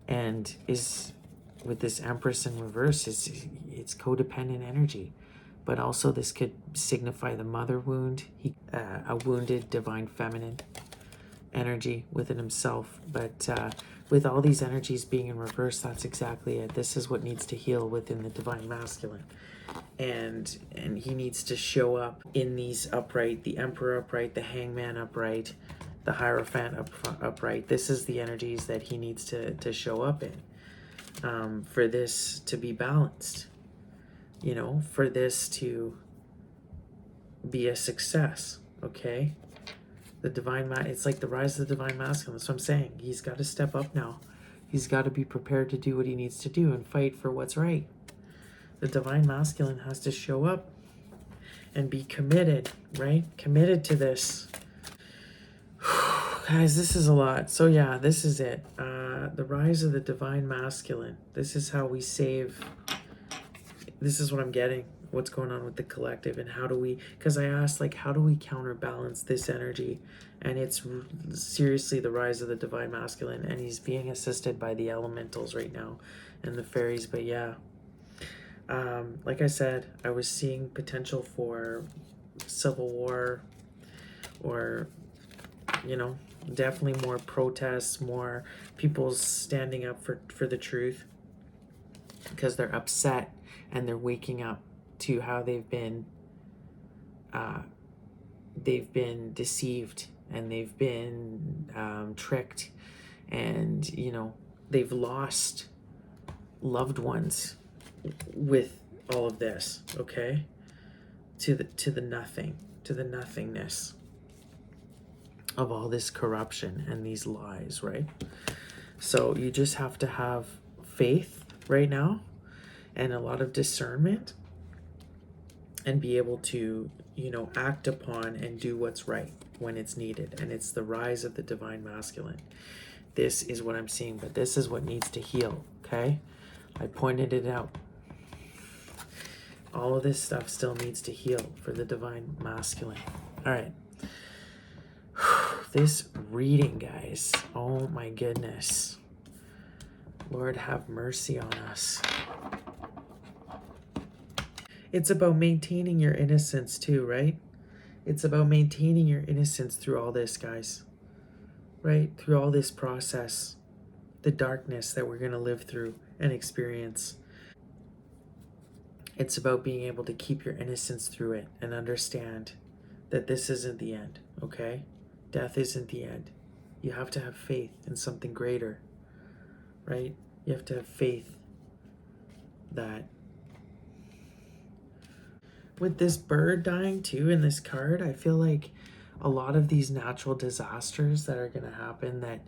[SPEAKER 1] and is with this Empress in reverse, it's codependent energy. But also this could signify the mother wound, a wounded divine feminine energy within himself. But with all these energies being in reverse, that's exactly it. This is what needs to heal within the divine masculine. And he needs to show up in these upright, the Emperor upright, the Hangman upright, the Hierophant upright. This is the energies that he needs to show up in, for this to be balanced, you know, for this to be a success, okay? The divine it's like the rise of the divine masculine. That's what I'm saying. He's got to step up now. He's got to be prepared to do what he needs to do and fight for what's right. The divine masculine has to show up and be committed, right? Committed to this. Guys, this is a lot. So yeah, this is it. The rise of the divine masculine. This is how we save. This is what I'm getting. What's going on with the collective, and how do we, because I asked, like, how do we counterbalance this energy? And it's seriously the rise of the divine masculine, and he's being assisted by the elementals right now and the fairies. But yeah, like I said, I was seeing potential for civil war, or, you know, definitely more protests, more people standing up for the truth, because they're upset and they're waking up to how they've been deceived, and they've been tricked, and, you know, they've lost loved ones with all of this, okay? To the nothing, to the nothingness of all this corruption and these lies, right? So you just have to have faith right now and a lot of discernment, and be able to, you know, act upon and do what's right when it's needed. And it's the rise of the divine masculine. This is what I'm seeing, but this is what needs to heal, okay? I pointed it out. All of this stuff still needs to heal for the divine masculine. All right. This reading, guys. Oh my goodness. Lord, have mercy on us. It's about maintaining your innocence too, right? It's about maintaining your innocence through all this, guys. Right? Through all this process. The darkness that we're going to live through and experience. It's about being able to keep your innocence through it and understand that this isn't the end, okay? Death isn't the end. You have to have faith in something greater, right? You have to have faith that with this bird dying too in this card, I feel like a lot of these natural disasters that are going to happen, that,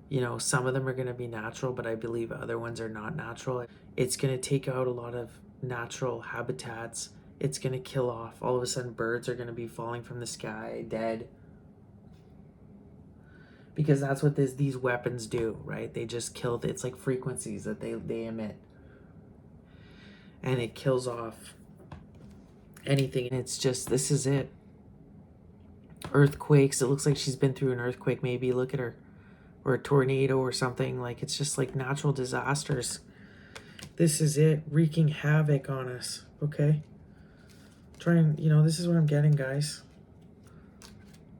[SPEAKER 1] you know, some of them are going to be natural, but I believe other ones are not natural. It's going to take out a lot of natural habitats. It's going to kill off. All of a sudden, birds are going to be falling from the sky, dead. Because that's what these weapons do, right? They just kill. It's like frequencies that they emit. And it kills off anything. And it's just, this is it. Earthquakes. It looks like she's been through an earthquake, maybe. Look at her. Or a tornado or something. Like, it's just like natural disasters. This is it. Wreaking havoc on us. Okay? Trying, you know, this is what I'm getting, guys.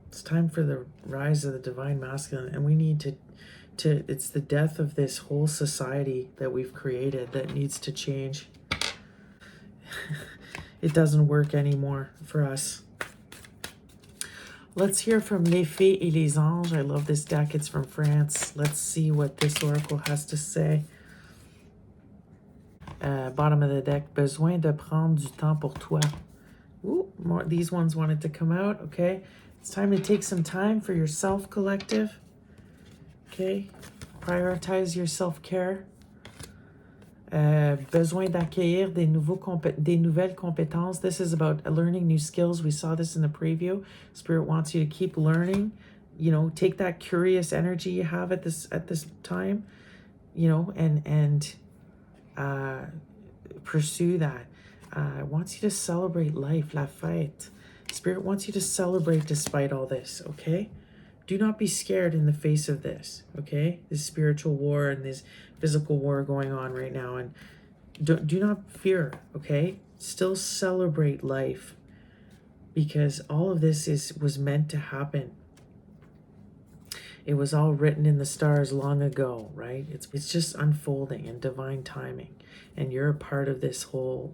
[SPEAKER 1] It's time for the rise of the divine masculine. And we need to it's the death of this whole society that we've created that needs to change. It doesn't work anymore for us. Let's hear from Les Fées et les Anges. I love this deck. It's from France. Let's see what this oracle has to say. Bottom of the deck. Besoin de prendre du temps pour toi. Ooh, more. These ones wanted to come out. Okay. It's time to take some time for yourself, collective. Okay. Prioritize your self-care. Besoin d'acquérir des nouvelles compétences. This is about learning new skills. We saw this in the preview. Spirit wants you to keep learning. You know, take that curious energy you have at this time, you know, and pursue that. Wants you to celebrate life, la fête. Spirit wants you to celebrate despite all this, okay? do not be scared in the face of this, okay? This spiritual war and this physical war going on right now. And do not fear, okay? Still celebrate life, because all of this was meant to happen. It was all written in the stars long ago, right? It's just unfolding in divine timing, and you're a part of this whole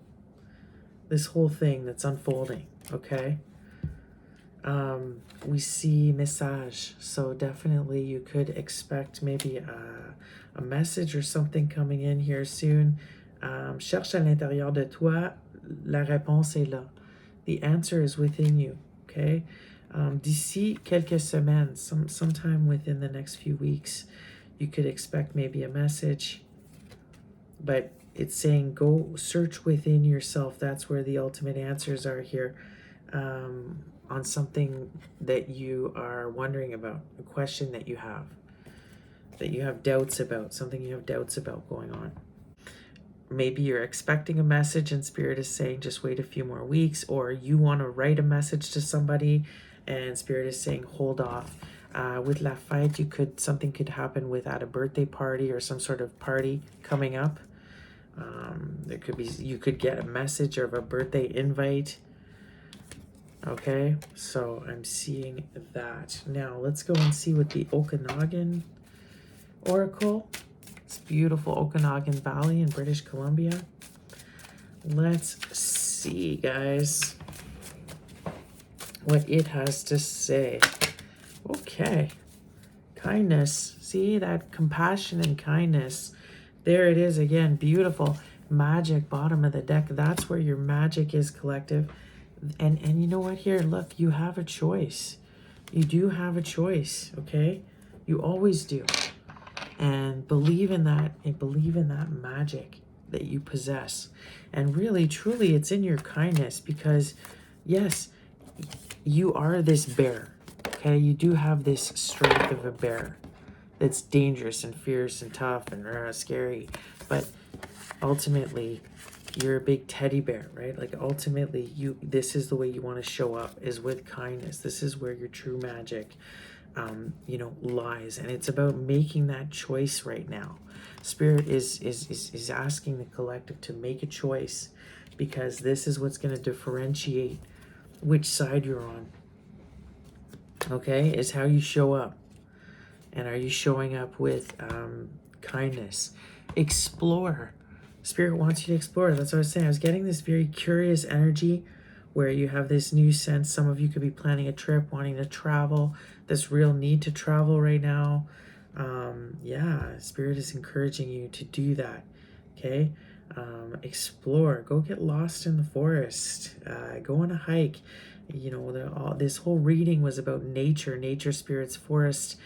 [SPEAKER 1] thing that's unfolding, okay? We see message, so definitely you could expect maybe a message or something coming in here soon. Cherche à l'intérieur de toi, la réponse est là. The answer is within you, okay? D'ici quelques semaines, sometime within the next few weeks, you could expect maybe a message, but it's saying go search within yourself. That's where the ultimate answers are here, on something that you are wondering about, a question that you have doubts about, something you have doubts about going on. Maybe you're expecting a message and Spirit is saying just wait a few more weeks, or you want to write a message to somebody and Spirit is saying hold off. With La Fête, something could happen at a birthday party or some sort of party coming up. You could get a message of a birthday invite. Okay, so I'm seeing that. Now let's go and see what the Okanagan Oracle. It's beautiful Okanagan Valley in British Columbia. Let's see, guys, what it has to say. Okay. Kindness. See that compassion and kindness. There it is again. Beautiful. Magic, bottom of the deck. That's where your magic is, collective. And you know what here? Look, you have a choice. You do have a choice, okay? You always do. And believe in that, and believe in that magic that you possess. And really, truly, it's in your kindness, because yes, you are this bear, okay? You do have this strength of a bear that's dangerous and fierce and tough and scary, but ultimately you're a big teddy bear, right? Like ultimately this is the way you want to show up, is with kindness. This is where your true magic lies, and it's about making that choice right now. Spirit is asking the collective to make a choice, because this is what's going to differentiate which side you're on, okay? Is how you show up. And are you showing up with kindness? Explore. Spirit wants you to explore. That's what I was saying. I was getting this very curious energy where you have this new sense. Some of you could be planning a trip, wanting to travel, this real need to travel right now. Spirit is encouraging you to do that, okay? Explore. Go get lost in the forest. Go on a hike. This whole reading was about nature, spirits, forest,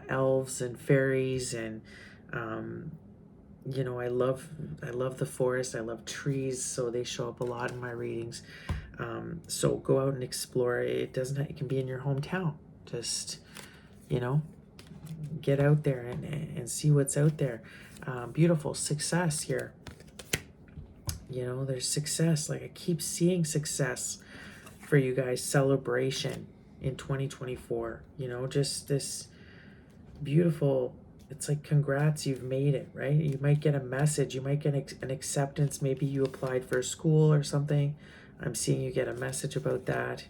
[SPEAKER 1] elves and fairies, and I love the forest. I love trees, so they show up a lot in my readings. So go out and explore. It can be in your hometown. Just get out there and see what's out there. Beautiful success here. There's success. Like I keep seeing success for you guys. Celebration in 2024. Just this beautiful, it's like congrats, you've made it, right? You might get a message, you might get an acceptance. Maybe you applied for a school or something. I'm seeing you get a message about that.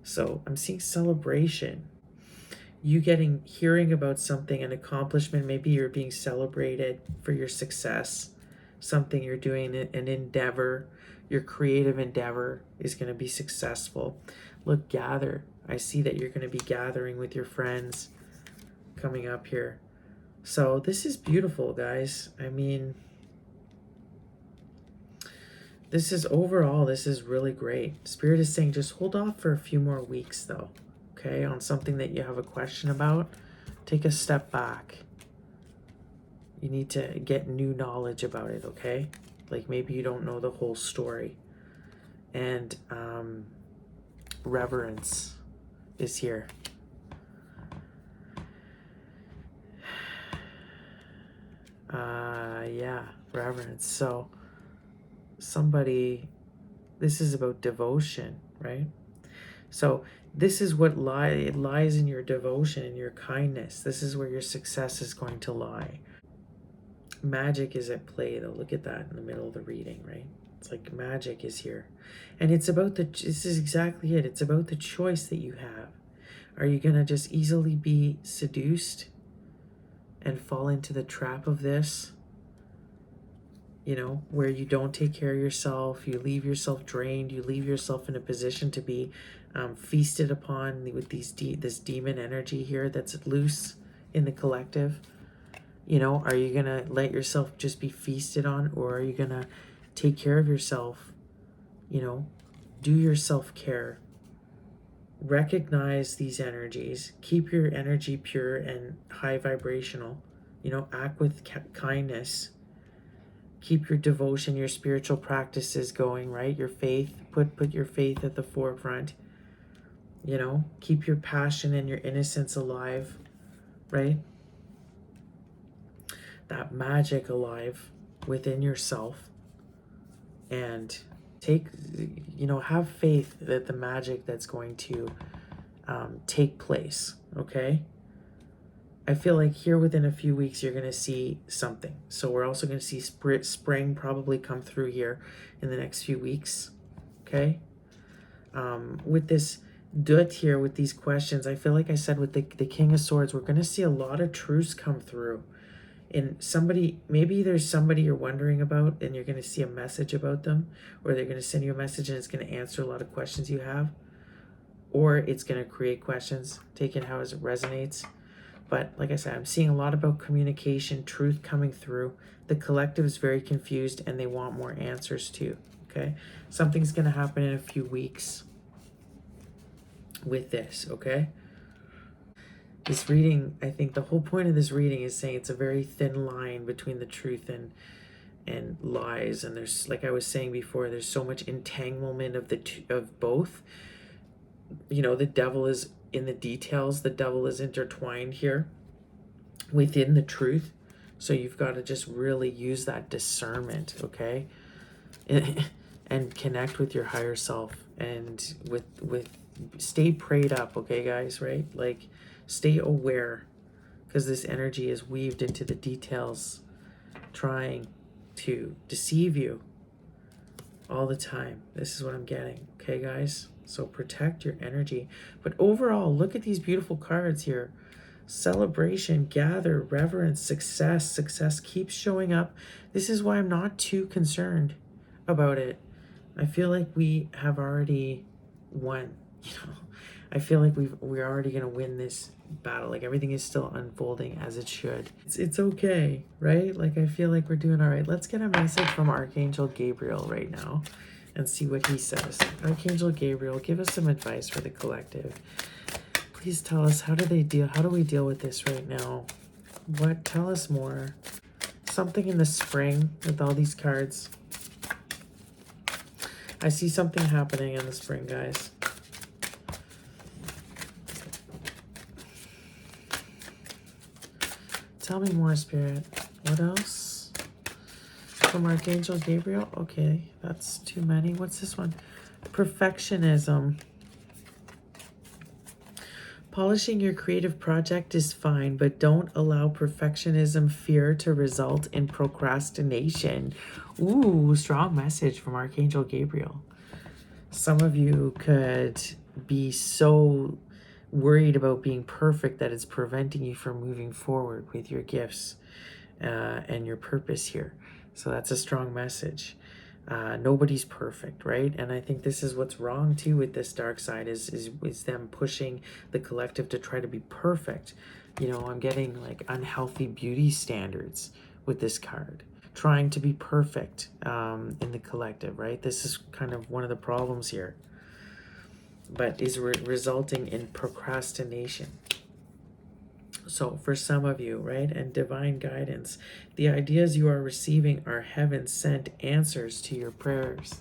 [SPEAKER 1] So I'm seeing celebration. You hearing about something, an accomplishment. Maybe you're being celebrated for your success, something you're doing, an endeavor. Your creative endeavor is going to be successful. Look, gather. I see that you're going to be gathering with your friends coming up here. So this is beautiful, guys. I mean, this is really great. Spirit is saying just hold off for a few more weeks though, okay? On something that you have a question about, take a step back. You need to get new knowledge about it, okay? Like maybe you don't know the whole story. And reverence is here. Reverence. So this is about devotion, right? So this is what it lies in your devotion and your kindness. This is where your success is going to lie. Magic is at play, though. Look at that in the middle of the reading, right? It's like magic is here. And it's about this is exactly it. It's about the choice that you have. Are you going to just easily be seduced and fall into the trap of this? Where you don't take care of yourself, you leave yourself drained, you leave yourself in a position to be feasted upon with this demon energy here that's loose in the collective. Are you going to let yourself just be feasted on, or are you going to take care of yourself? Do your self-care. Recognize these energies. Keep your energy pure and high vibrational. Act with kindness. Keep your devotion, your spiritual practices going, right? Your faith. Put your faith at the forefront. Keep your passion and your innocence alive, right? That magic alive within yourself, and have faith that the magic that's going to take place. Okay, I feel like here within a few weeks you're going to see something. So we're also going to see spring probably come through here in the next few weeks. Okay, with this dut here, with these questions, I feel like I said with the King of Swords, we're going to see a lot of truths come through. And maybe there's somebody you're wondering about, and you're going to see a message about them, or they're going to send you a message and it's going to answer a lot of questions you have, or it's going to create questions, taking how it resonates. But like I said, I'm seeing a lot about communication, truth coming through. The collective is very confused and they want more answers too. Okay, something's going to happen in a few weeks with this. Okay. This reading, I think the whole point of this reading is saying it's a very thin line between the truth and lies. And there's, like I was saying before, there's so much entanglement of both. The devil is in the details. The devil is intertwined here within the truth. So you've got to just really use that discernment, okay? And connect with your higher self, and with stay prayed up, okay, guys, right? Like, stay aware, because this energy is weaved into the details, trying to deceive you all the time. This is what I'm getting, okay, guys? So protect your energy. But overall, look at these beautiful cards here. Celebration, gather, reverence, success. Success keeps showing up. This is why I'm not too concerned about it. I feel like we have already won. I feel like we're already gonna win this battle. Like, everything is still unfolding as it should. It's okay, right? Like, I feel like we're doing all right. Let's get a message from Archangel Gabriel right now and see what he says. Archangel Gabriel, give us some advice for the collective. Please tell us, how do we deal with this right now? Tell us more. Something in the spring with all these cards. I see something happening in the spring, guys. Tell me more, Spirit. What else? From Archangel Gabriel? Okay, that's too many. What's this one? Perfectionism. Polishing your creative project is fine, but don't allow perfectionism fear to result in procrastination. Ooh, strong message from Archangel Gabriel. Some of you could be so worried about being perfect that it's preventing you from moving forward with your gifts and your purpose here. So that's a strong message. Nobody's perfect, right? And I think this is what's wrong too with this dark side is them pushing the collective to try to be perfect. I'm getting like unhealthy beauty standards with this card, trying to be perfect in the collective, right? This is kind of one of the problems here, but is resulting in procrastination. So for some of you, right, and divine guidance, the ideas you are receiving are heaven-sent answers to your prayers.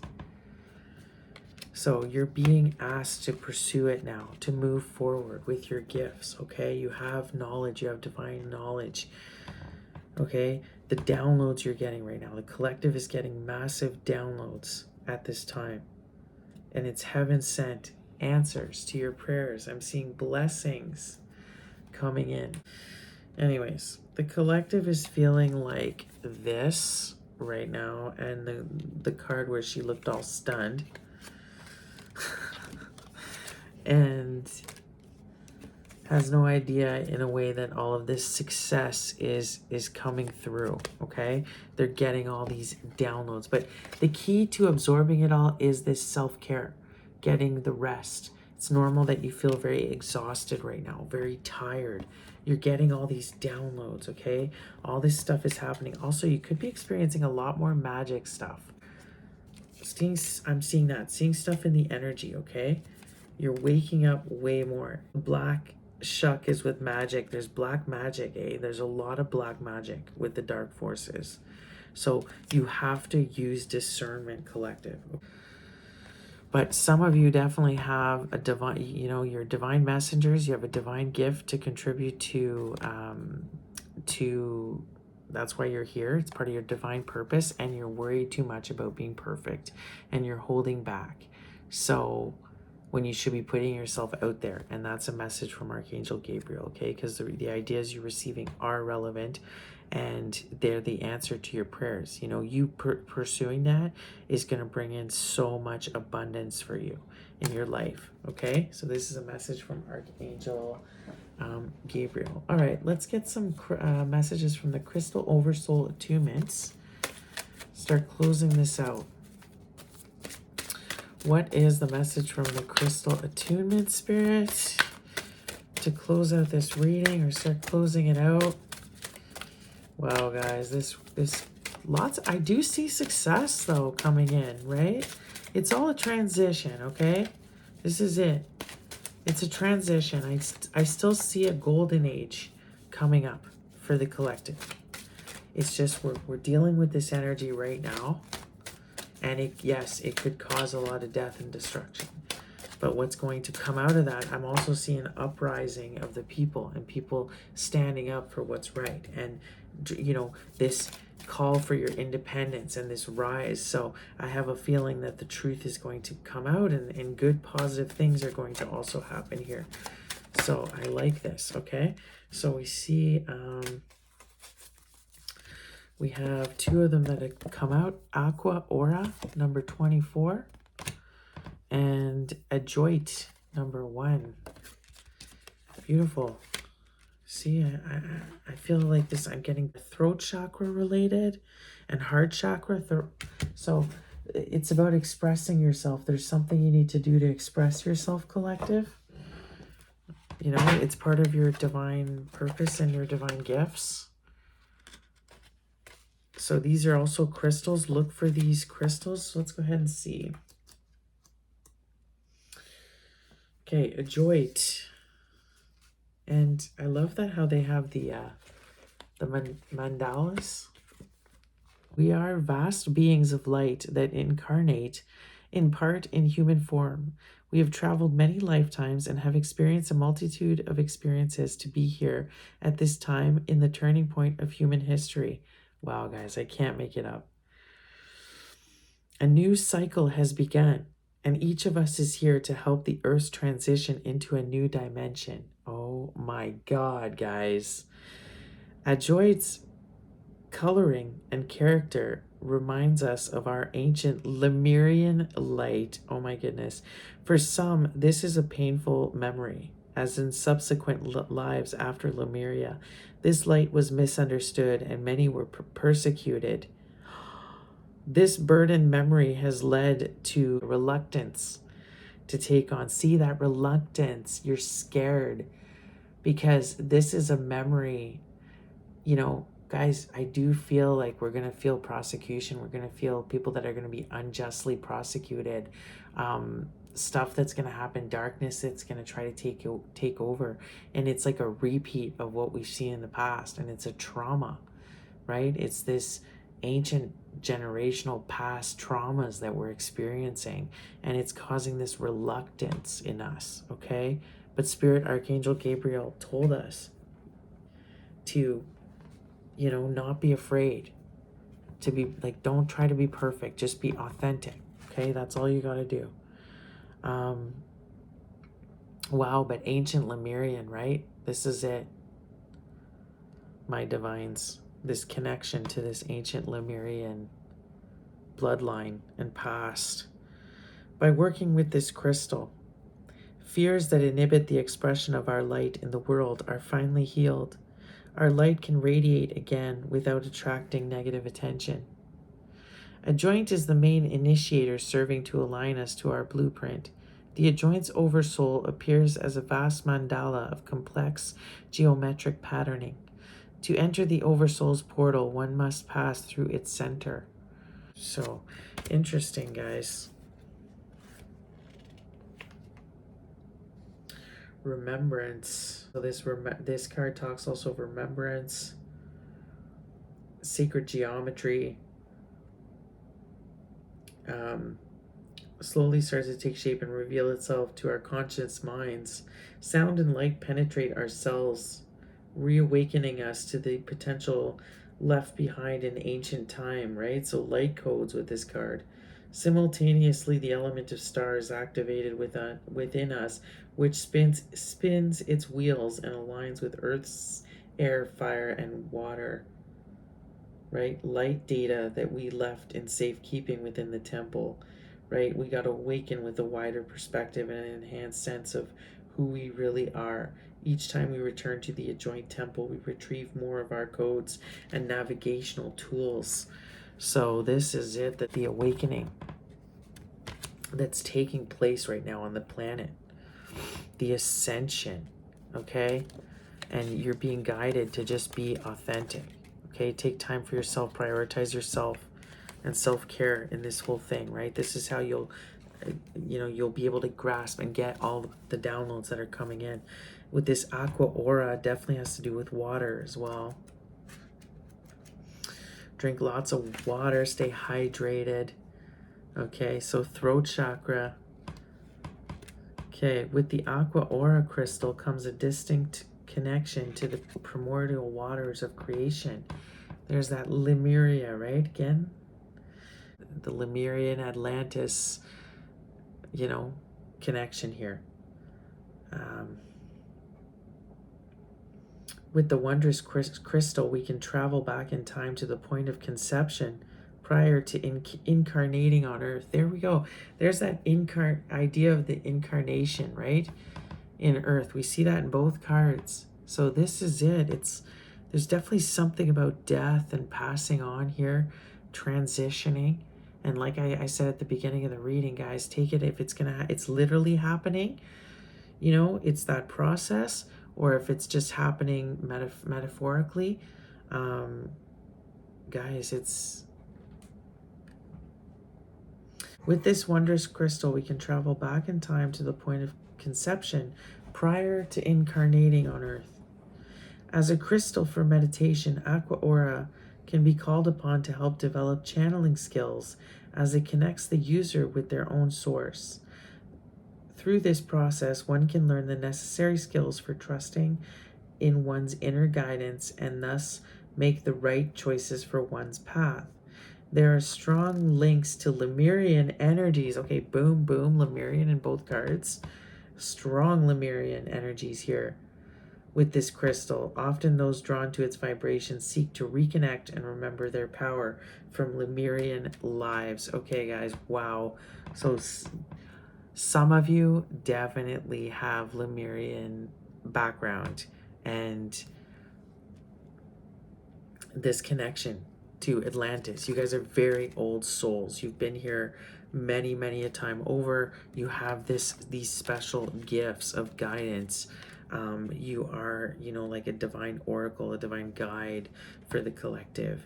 [SPEAKER 1] So you're being asked to pursue it now, to move forward with your gifts, okay? You have knowledge, you have divine knowledge, okay? The downloads you're getting right now, the collective is getting massive downloads at this time, and it's heaven-sent. answers to your prayers. I'm seeing blessings coming in. Anyways, the collective is feeling like this right now, and the card where she looked all stunned and has no idea in a way that all of this success is coming through. Okay, they're getting all these downloads, but the key to absorbing it all is this self-care, getting the rest. It's normal that you feel very exhausted right now, very tired. You're getting all these downloads. Okay, all this stuff is happening. Also, you could be experiencing a lot more magic stuff. I'm seeing that, seeing stuff in the energy. Okay, you're waking up way more. Black shuck is with magic. There's black magic, eh? There's a lot of black magic with the dark forces. So you have to use discernment, collective. But some of you definitely have a divine, you know, you're divine messengers. You have a divine gift to contribute to that's why you're here. It's part of your divine purpose, and you're worried too much about being perfect and you're holding back. So when you should be putting yourself out there, and that's a message from Archangel Gabriel, okay? Because the ideas you're receiving are relevant, and they're the answer to your prayers. You know, you pursuing that is going to bring in so much abundance for you in your life, okay? So this is a message from Archangel Gabriel. All right, let's get some messages from the Crystal Oversoul Attunements. Start closing this out. What is the message from the Crystal Attunement Spirit to close out this reading or start closing it out? Wow, guys, this lots. I do see success though coming in, right? It's all a transition, okay? This is it. It's a transition. I still see a golden age coming up for the collective. It's just we're dealing with this energy right now. And yes, it could cause a lot of death and destruction. But what's going to come out of that, I'm also seeing an uprising of the people and people standing up for what's right. And, you know, this call for your independence and this rise. So I have a feeling that the truth is going to come out, and good positive things are going to also happen here. So I like this, okay? So we see... we have two of them that have come out. Aqua Aura, number 24. And Adjoit, number 1. Beautiful. See, I feel like this, I'm getting throat chakra related and heart chakra. So it's about expressing yourself. There's something you need to do to express yourself, collective. You know, it's part of your divine purpose and your divine gifts. So these are also crystals. Look for these crystals. So let's go ahead and see. Okay, Adjoit. And I love that how they have the mandalas. We are vast beings of light that incarnate in part in human form. We have traveled many lifetimes and have experienced a multitude of experiences to be here at this time in the turning point of human history. Wow, guys, I can't make it up. A new cycle has begun, and each of us is here to help the Earth's transition into a new dimension. Oh my God, guys. Adjoit's coloring and character reminds us of our ancient Lumerian light. Oh my goodness. For some, this is a painful memory, as in subsequent lives after Lemuria. This light was misunderstood and many were persecuted. This burdened memory has led to reluctance to take on. See that reluctance? You're scared because this is a memory. You know, guys, I do feel like we're going to feel prosecution. We're going to feel people that are going to be unjustly prosecuted. Stuff that's going to happen, darkness that's going to try to take over. And it's like a repeat of what we've seen in the past. And it's a trauma, right? It's this ancient generational past traumas that we're experiencing. And it's causing this reluctance in us, okay? But Spirit Archangel Gabriel told us to, you know, not be afraid. To be like, don't try to be perfect. Just be authentic, okay? That's all you got to do. Wow, but ancient Lumerian, right? This is it, my divines. This connection to this ancient Lumerian bloodline and past. By working with this crystal, fears that inhibit the expression of our light in the world are finally healed. Our light can radiate again without attracting negative attention. A joint is the main initiator serving to align us to our blueprint. The adjoint's oversoul appears as a vast mandala of complex geometric patterning. To enter the oversoul's portal, one must pass through its center. So, interesting, guys. Remembrance. So this card talks also of remembrance, sacred geometry. Slowly starts to take shape and reveal itself to our conscious minds. Sound and light penetrate our cells, reawakening us to the potential left behind in ancient time, right? So light codes with this card. Simultaneously, the element of star is activated within us, which spins its wheels and aligns with Earth's air, fire, and water, right? Light data that we left in safekeeping within the temple, right? We got to awaken with a wider perspective and an enhanced sense of who we really are. Each time we return to the adjoint temple, we retrieve more of our codes and navigational tools. So this is it, that the awakening that's taking place right now on the planet, the ascension, okay? And you're being guided to just be authentic, okay? Take time for yourself, prioritize yourself and self-care in this whole thing, right? This is how you'll be able to grasp and get all the downloads that are coming in. With this aqua aura, definitely has to do with water as well. Drink lots of water, stay hydrated. Okay, so throat chakra. Okay, with the aqua aura crystal comes a distinct connection to the primordial waters of creation. There's that Lemuria, right? Again, the Lemurian Atlantis, connection here. With the wondrous crystal, we can travel back in time to the point of conception prior to incarnating on Earth. There we go. There's that idea of the incarnation, right? In Earth. We see that in both cards. So this is it. There's definitely something about death and passing on here, transitioning. And like I said at the beginning of the reading, guys, take it if it's literally happening, it's that process, or if it's just happening metaphorically, guys, with this wondrous crystal, we can travel back in time to the point of conception prior to incarnating on Earth. As a crystal for meditation, aqua aura can be called upon to help develop channeling skills as it connects the user with their own source. Through this process, one can learn the necessary skills for trusting in one's inner guidance and thus make the right choices for one's path. There are strong links to Lemurian energies. Okay, boom, boom, Lemurian in both cards. Strong Lemurian energies here with this crystal. Often those drawn to its vibration seek to reconnect and remember their power from Lemurian lives. Okay, guys, wow. So some of you definitely have Lumerian background and this connection to Atlantis. You guys are very old souls. You've been here many a time over. You have these special gifts of guidance. You are, like a divine oracle, a divine guide for the collective.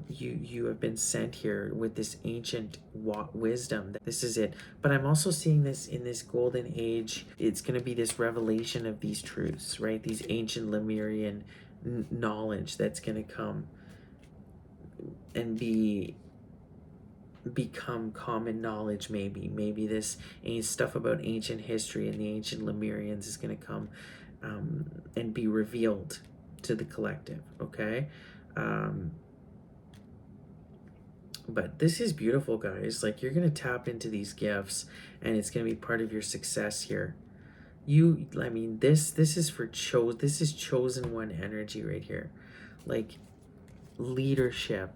[SPEAKER 1] You have been sent here with this ancient wisdom. This is it. But I'm also seeing this in this golden age. It's going to be this revelation of these truths, right? These ancient Lemurian knowledge that's going to come and become common knowledge. Maybe this stuff about ancient history and the ancient Lemurians is going to come and be revealed to the collective. Okay, but this is beautiful, guys. Like, you're going to tap into these gifts and it's going to be part of your success here. I mean, this is for this is chosen one energy right here. Like leadership,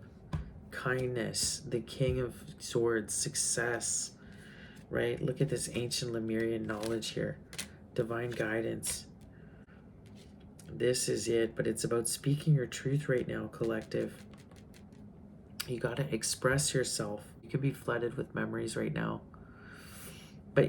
[SPEAKER 1] kindness, the king of swords, success, right? Look at this ancient Lumerian knowledge here. Divine guidance. This is it, but it's about speaking your truth right now, collective. You got to express yourself. You could be flooded with memories right now, but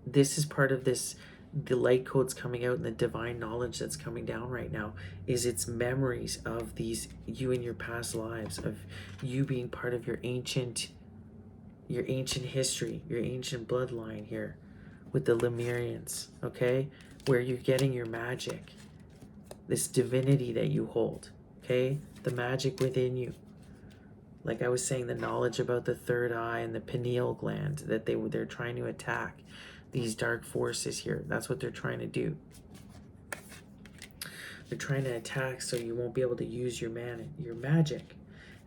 [SPEAKER 1] this is part of this, the light codes coming out and the divine knowledge that's coming down right now is it's memories of these, you in your past lives, of you being part of your ancient history, your ancient bloodline here with the Lumerians, okay? Where you're getting your magic, this divinity that you hold, okay? The magic within you. Like I was saying, the knowledge about the third eye and the pineal gland that they're trying to attack. These dark forces here, that's what they're trying to do. They're trying to attack so you won't be able to use your magic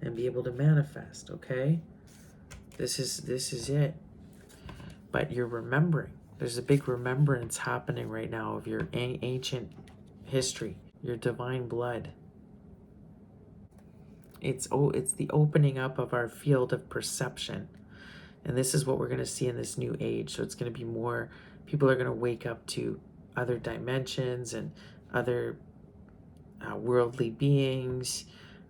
[SPEAKER 1] and be able to manifest, okay? This is it. But you're remembering. There's a big remembrance happening right now of your ancient history, your divine blood. It's the opening up of our field of perception. And this is what we're going to see in this new age. So it's going to be more, people are going to wake up to other dimensions and other worldly beings,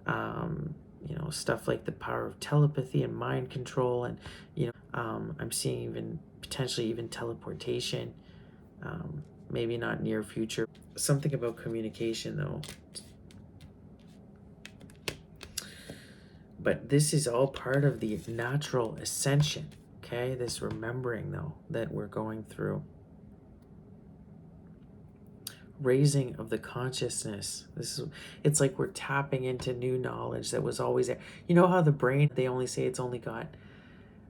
[SPEAKER 1] you know, stuff like the power of telepathy and mind control. And, you know, I'm seeing even potentially even teleportation, maybe not near future. Something about communication though. But this is all part of the natural ascension, okay? This remembering, though, that we're going through. Raising of the consciousness. It's like we're tapping into new knowledge that was always there. You know how the brain, they only say it's only got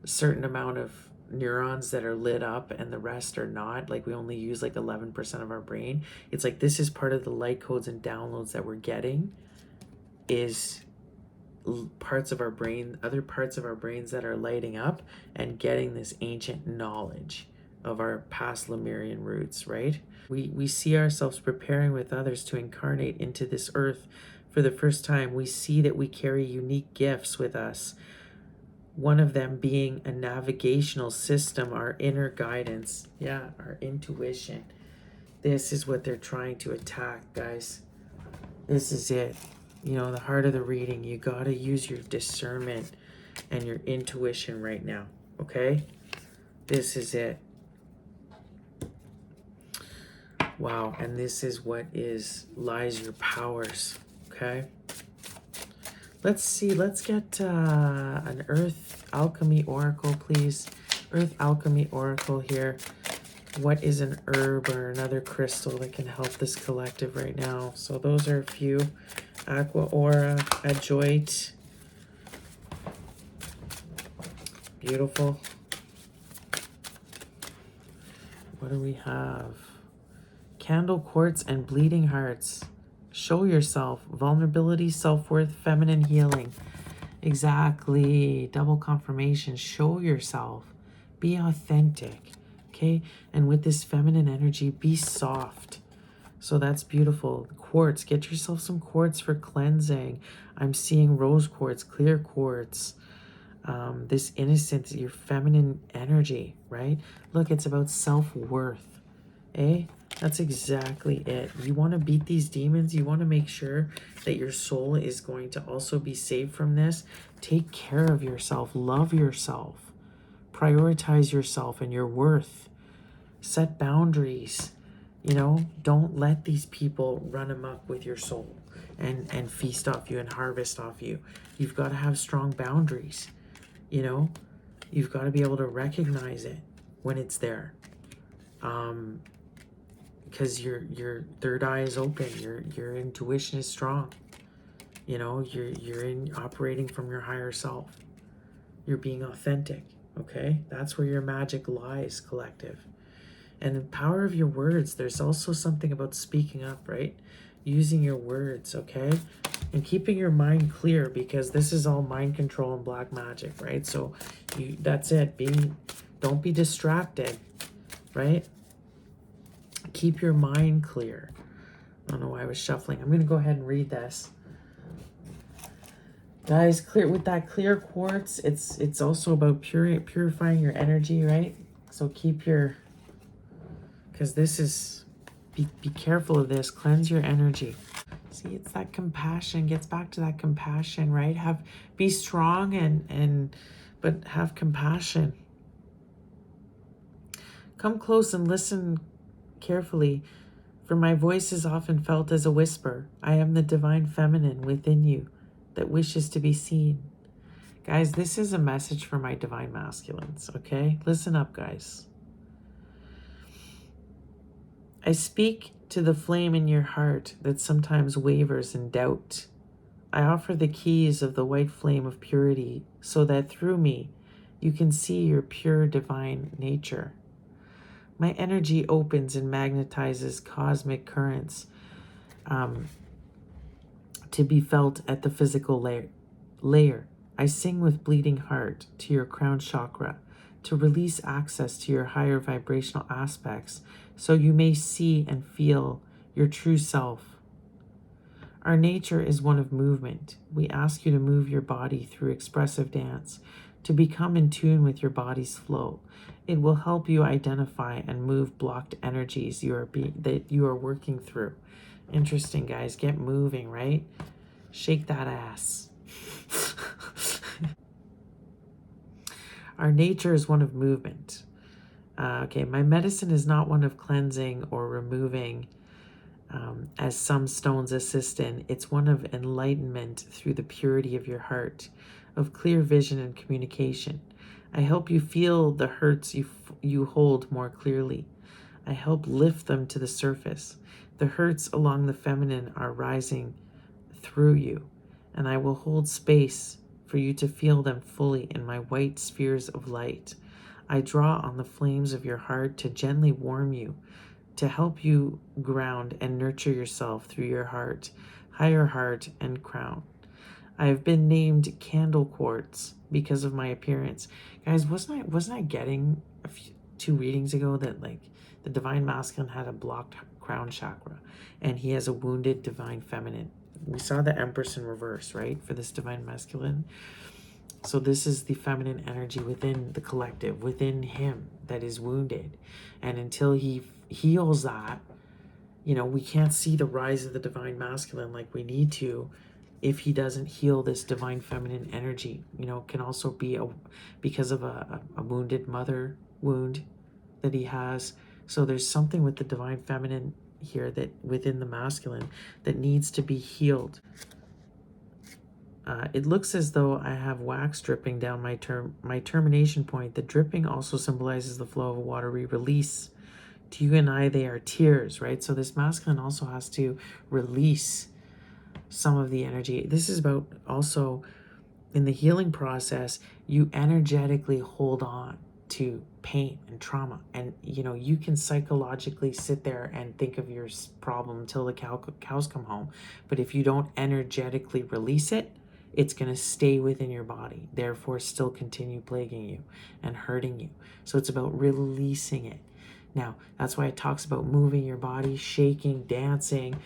[SPEAKER 1] a certain amount of neurons that are lit up and the rest are not. Like we only use like 11% of our brain. It's like this is part of the light codes and downloads that we're getting, is parts of our brain, other parts of our brains that are lighting up and getting this ancient knowledge of our past Lumerian roots, right? We see ourselves preparing with others to incarnate into this earth for the first time. We see that we carry unique gifts with us. One of them being a navigational system, our inner guidance. Yeah, our intuition. This is what they're trying to attack, guys. This is it. You know, the heart of the reading, you got to use your discernment and your intuition right now, okay? This is it. Wow, and this is what lies your powers, okay? Let's see, let's get an Earth Alchemy Oracle, please. Earth Alchemy Oracle here. What is an herb or another crystal that can help this collective right now? So those are a few. Aqua Aura, Adjoit. Beautiful. What do we have? Candle Quartz and Bleeding Hearts. Show yourself. Vulnerability, self-worth, feminine healing. Exactly. Double confirmation. Show yourself. Be authentic. Okay? And with this feminine energy, be soft. So that's beautiful. Quartz. Get yourself some quartz for cleansing. I'm seeing rose quartz, clear quartz. This innocence, your feminine energy, right? Look, it's about self-worth. Eh? That's exactly it. You want to beat these demons. You want to make sure that your soul is going to also be saved from this. Take care of yourself. Love yourself. Prioritize yourself and your worth. Set boundaries. You know, don't let these people run amok with your soul and feast off you and harvest off you. You've got to have strong boundaries. You know, you've got to be able to recognize it when it's there. Because your third eye is open, your intuition is strong. You know, you're operating from your higher self. You're being authentic, okay? That's where your magic lies, collective. And the power of your words, there's also something about speaking up, right? Using your words, okay? And keeping your mind clear, because this is all mind control and black magic, right? So that's it. Don't be distracted, right? Keep your mind clear. I don't know why I was shuffling. I'm going to go ahead and read this. Guys, clear with that clear quartz, it's also about purifying your energy, right? So keep your, because this is, be careful of this. Cleanse your energy. See, it's that compassion, gets back to that compassion, right? Be strong but have compassion. Come close and listen carefully, for my voice is often felt as a whisper. I am the divine feminine within you that wishes to be seen. Guys, this is a message for my divine masculines, okay? Listen up, guys. I speak to the flame in your heart that sometimes wavers in doubt. I offer the keys of the white flame of purity so that through me you can see your pure divine nature. My energy opens and magnetizes cosmic currents to be felt at the physical layer. I sing with bleeding heart to your crown chakra to release access to your higher vibrational aspects so you may see and feel your true self. Our nature is one of movement. We ask you to move your body through expressive dance to become in tune with your body's flow. It will help you identify and move blocked energies that you are working through. Interesting, guys. Get moving, right? Shake that ass. Our nature is one of movement. Okay, my medicine is not one of cleansing or removing, as some stones assist in. It's one of enlightenment through the purity of your heart, of clear vision and communication. I help you feel the hurts you hold more clearly. I help lift them to the surface. The hurts along the feminine are rising through you, and I will hold space for you to feel them fully in my white spheres of light. I draw on the flames of your heart to gently warm you, to help you ground and nurture yourself through your heart, higher heart, and crown. I have been named candle quartz because of my appearance. Guys, wasn't I getting two readings ago that like the divine masculine had a blocked crown chakra and he has a wounded divine feminine? We saw the Empress in reverse, right, for this divine masculine. So this is the feminine energy within the collective, within him, that is wounded. And until he heals that, we can't see the rise of the divine masculine like we need to if he doesn't heal this divine feminine energy. It can also be because of a wounded mother wound that he has. So there's something with the divine feminine here that within the masculine that needs to be healed. It looks as though I have wax dripping down my termination point. The dripping also symbolizes the flow of a watery release. To you and I, they are tears, right? So this masculine also has to release some of the energy. This is about also in the healing process, you energetically hold on to pain and trauma, and you can psychologically sit there and think of your problem until the cows come home, but if you don't energetically release it, it's going to stay within your body, therefore still continue plaguing you and hurting you. So it's about releasing it. Now, that's why it talks about moving your body, shaking, dancing,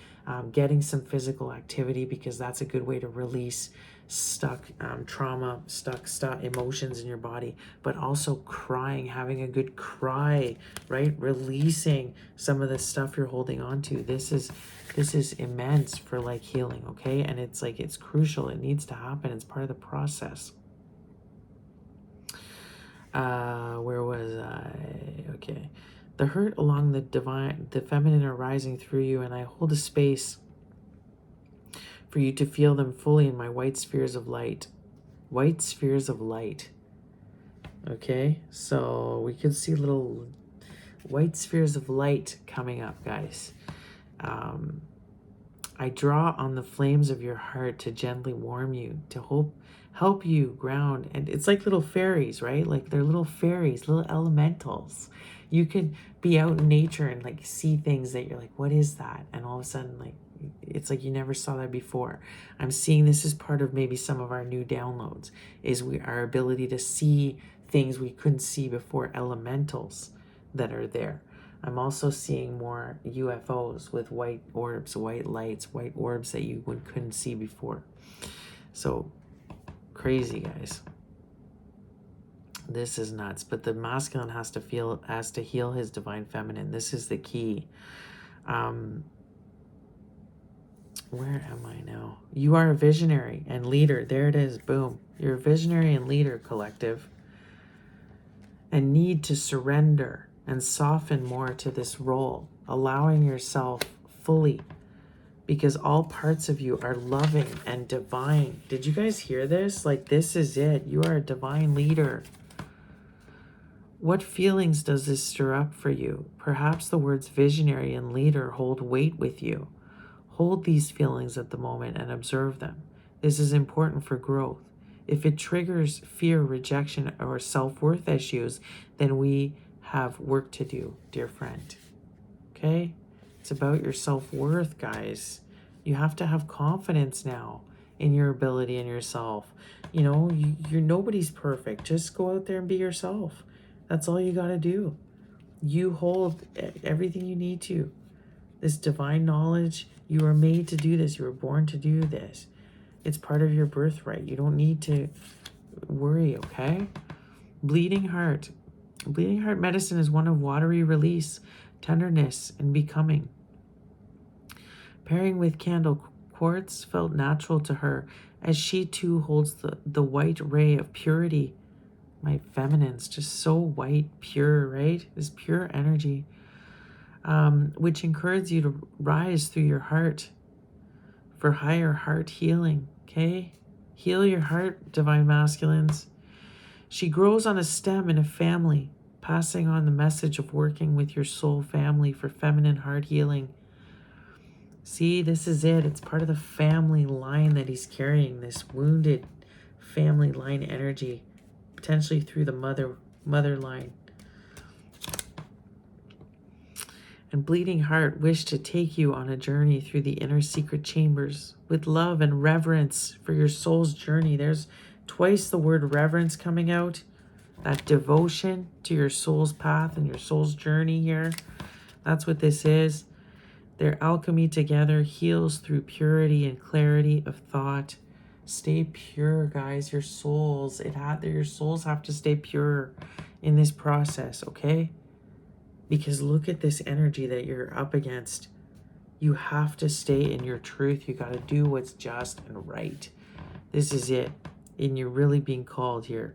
[SPEAKER 1] getting some physical activity, because that's a good way to release stuck trauma, stuck emotions in your body. But also crying, having a good cry, right? Releasing some of the stuff you're holding on to. This is immense for like healing, okay? And it's crucial. It needs to happen. It's part of the process. Where was I? Okay. The hurt along the feminine are rising through you, and I hold a space for you to feel them fully in my white spheres of light. White spheres of light. Okay, so we can see little white spheres of light coming up, guys. I draw on the flames of your heart to gently warm you, to help you ground. And it's like little fairies, right? Like they're little fairies, little elementals. You could be out in nature and like see things that you're like, what is that? And all of a sudden, like, it's like you never saw that before. I'm seeing this as part of maybe some of our new downloads, is our ability to see things we couldn't see before, elementals that are there. I'm also seeing more UFOs with white orbs, white lights, white orbs that you couldn't see before. So crazy, guys. This is nuts. But the masculine has to heal his divine feminine. This is the key. Where am I now? You are a visionary and leader. There it is. Boom. You're a visionary and leader, collective. And need to surrender and soften more to this role, allowing yourself fully, because all parts of you are loving and divine. Did you guys hear this? Like, this is it. You are a divine leader. What feelings does this stir up for you? Perhaps the words visionary and leader hold weight with you. Hold these feelings at the moment and observe them. This is important for growth. If it triggers fear, rejection, or self-worth issues, then we have work to do, dear friend. Okay? It's about your self-worth, guys. You have to have confidence now in your ability and yourself. You know, you're nobody's perfect. Just go out there and be yourself. That's all you got to do. You hold everything you need to. This divine knowledge, you were made to do this. You were born to do this. It's part of your birthright. You don't need to worry, okay? Bleeding heart. Bleeding heart medicine is one of watery release, tenderness, and becoming. Pairing with candle quartz felt natural to her, as she too holds the white ray of purity. My feminine's just so white, pure, right? This pure energy, which encourages you to rise through your heart for higher heart healing, okay? Heal your heart, divine masculines. She grows on a stem in a family, passing on the message of working with your soul family for feminine heart healing. See, this is it. It's part of the family line that he's carrying, this wounded family line energy, potentially through the mother line. And bleeding heart wished to take you on a journey through the inner secret chambers with love and reverence for your soul's journey. There's twice the word reverence coming out. That devotion to your soul's path and your soul's journey here. That's what this is. Their alchemy together heals through purity and clarity of thought. Stay pure, guys. Your souls, your souls have to stay pure in this process, okay? Because look at this energy that you're up against. You have to stay in your truth. You got to do what's just and right. This is it. And you're really being called here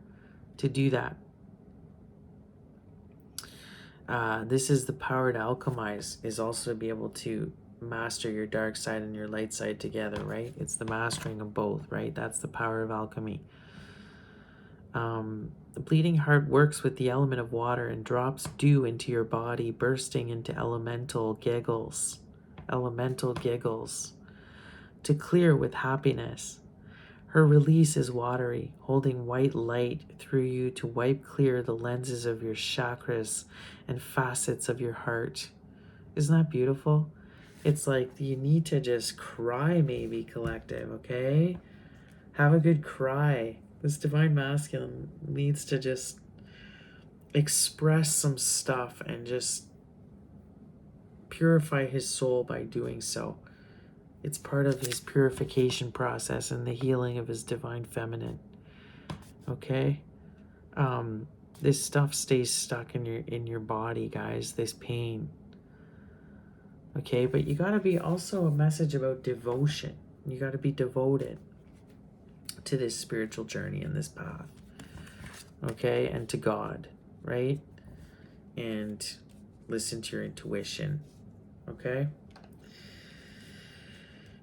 [SPEAKER 1] to do that. This is the power to alchemize, is also to be able to master your dark side and your light side together, right? It's the mastering of both, right? That's the power of alchemy. The bleeding heart works with the element of water and drops dew into your body, bursting into elemental giggles to clear with happiness. Her release is watery, holding white light through you to wipe clear the lenses of your chakras and facets of your heart. Isn't that beautiful? It's like you need to just cry, maybe, collective, okay? Have a good cry. This divine masculine needs to just express some stuff and just purify his soul by doing so. It's part of his purification process and the healing of his divine feminine. Okay? This stuff stays stuck in your body, guys, this pain. Okay, but you got to be also a message about devotion. You got to be devoted to this spiritual journey and this path. Okay, and to God, right? And listen to your intuition. Okay?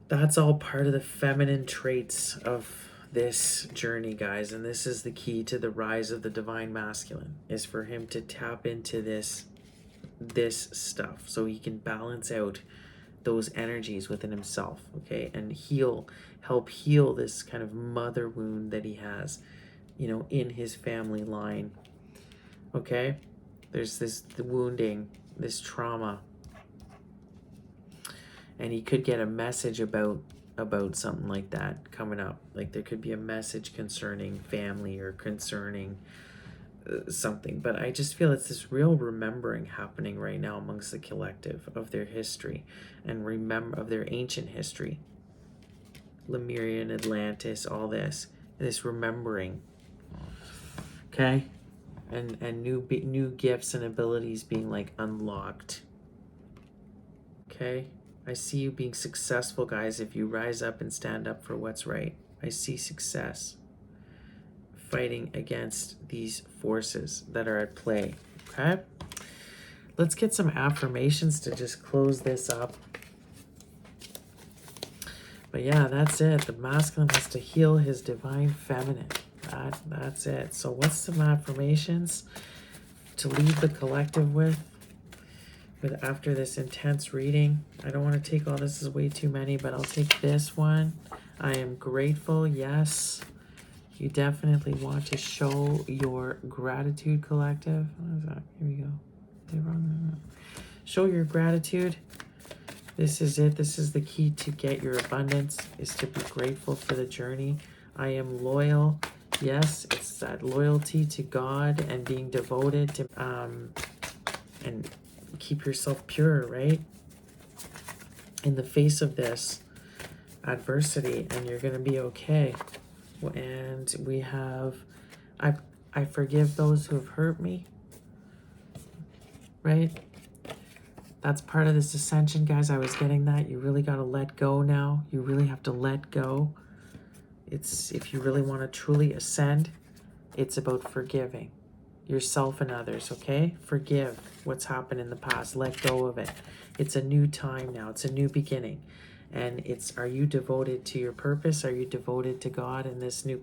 [SPEAKER 1] That's all part of the feminine traits of this journey, guys. And this is the key to the rise of the divine masculine, is for him to tap into this stuff so he can balance out those energies within himself, okay? And help heal this kind of mother wound that he has, in his family line, okay? There's the wounding, this trauma. And he could get a message about something like that coming up. Like there could be a message concerning family or concerning something, but I just feel it's this real remembering happening right now amongst the collective of their history and remember of their ancient history. Lumerian, Atlantis, all this remembering. Okay? And new gifts and abilities being like unlocked. Okay? I see you being successful, guys, if you rise up and stand up for what's right. I see success fighting against these forces that are at play. Okay? Let's get some affirmations to just close this up. But yeah, that's it. The masculine has to heal his divine feminine. That's it. So what's some affirmations to leave the collective with after this intense reading? I don't want to take all this, is way too many, but I'll take this one. I am grateful. Yes. You definitely want to show your gratitude, collective. What is that? Here we go. Show your gratitude. This is it. This is the key to get your abundance, is to be grateful for the journey. I am loyal. Yes, it's that loyalty to God and being devoted to, and keep yourself pure, right? In the face of this adversity, and you're going to be okay. And we have, I forgive those who have hurt me, right? That's part of this ascension, guys. I was getting that. You really got to let go now. You really have to let go. It's, if you really want to truly ascend, it's about forgiving yourself and others, okay? Forgive what's happened in the past. Let go of it. It's a new time now. It's a new beginning. And it's, are you devoted to your purpose? Are you devoted to God and this new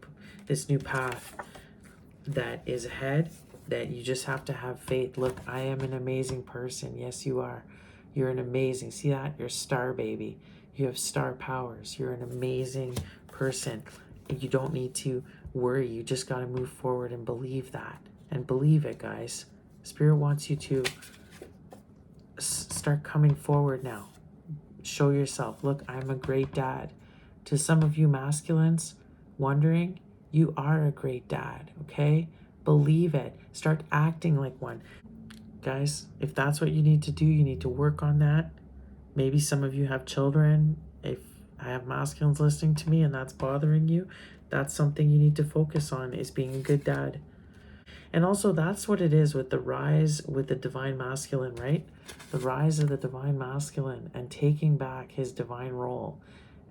[SPEAKER 1] path that is ahead, that you just have to have faith? Look, I am an amazing person. Yes, you are. You're an amazing, see that? You're a star, baby. You have star powers. You're an amazing person. You don't need to worry. You just got to move forward and believe that. And believe it, guys. Spirit wants you to start coming forward now. Show yourself. Look, I'm a great dad. To some of you masculines wondering, you are a great dad, okay? Believe it. Start acting like one. Guys, if that's what you need to do, you need to work on that. Maybe some of you have children. If I have masculines listening to me and that's bothering you, that's something you need to focus on, is being a good dad. And also, that's what it is with the rise with the divine masculine, right? The rise of the divine masculine and taking back his divine role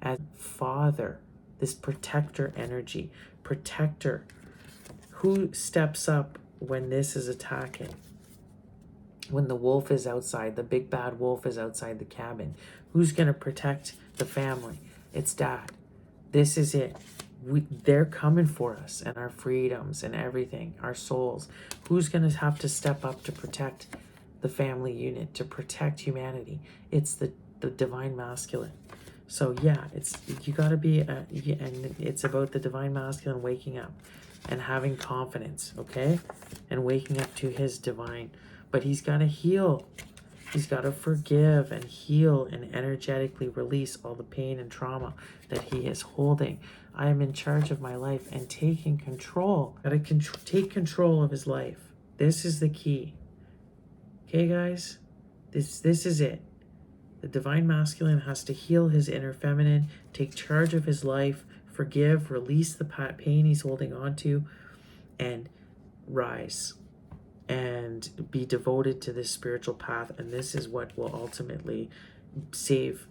[SPEAKER 1] as father, this protector energy. Protector. Who steps up when this is attacking? When the wolf is outside, the big bad wolf is outside the cabin. Who's going to protect the family? It's dad. This is it. They're coming for us and our freedoms and everything, our souls. Who's going to have to step up to protect the family unit, to protect humanity? It's the divine masculine. So yeah, it's, you got to be, and it's about the divine masculine waking up and having confidence, okay? And waking up to his divine. But he's got to heal. He's got to forgive and heal and energetically release all the pain and trauma that he is holding. I am in charge of my life and taking control. Got to take control of his life. This is the key. Okay, guys? This is it. The divine masculine has to heal his inner feminine, take charge of his life, forgive, release the pain he's holding on to, and rise and be devoted to this spiritual path. And this is what will ultimately save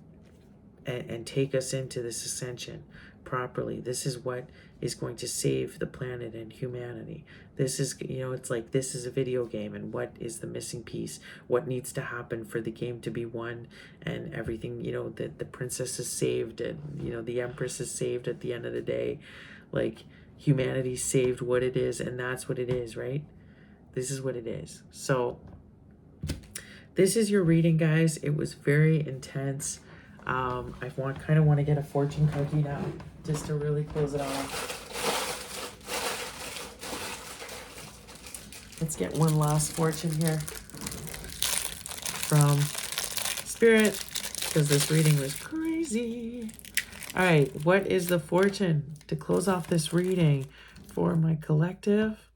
[SPEAKER 1] and take us into this ascension properly. This is what is going to save the planet and humanity. This is, it's like, this is a video game, and what is the missing piece? What needs to happen for the game to be won and everything, that the princess is saved and, the empress is saved at the end of the day. Like, humanity saved what it is, and that's what it is, right? This is what it is. So this is your reading, guys. It was very intense. I kind of want to get a fortune cookie now, just to really close it off. Let's get one last fortune here from Spirit, because this reading was crazy. All right, what is the fortune to close off this reading for my collective?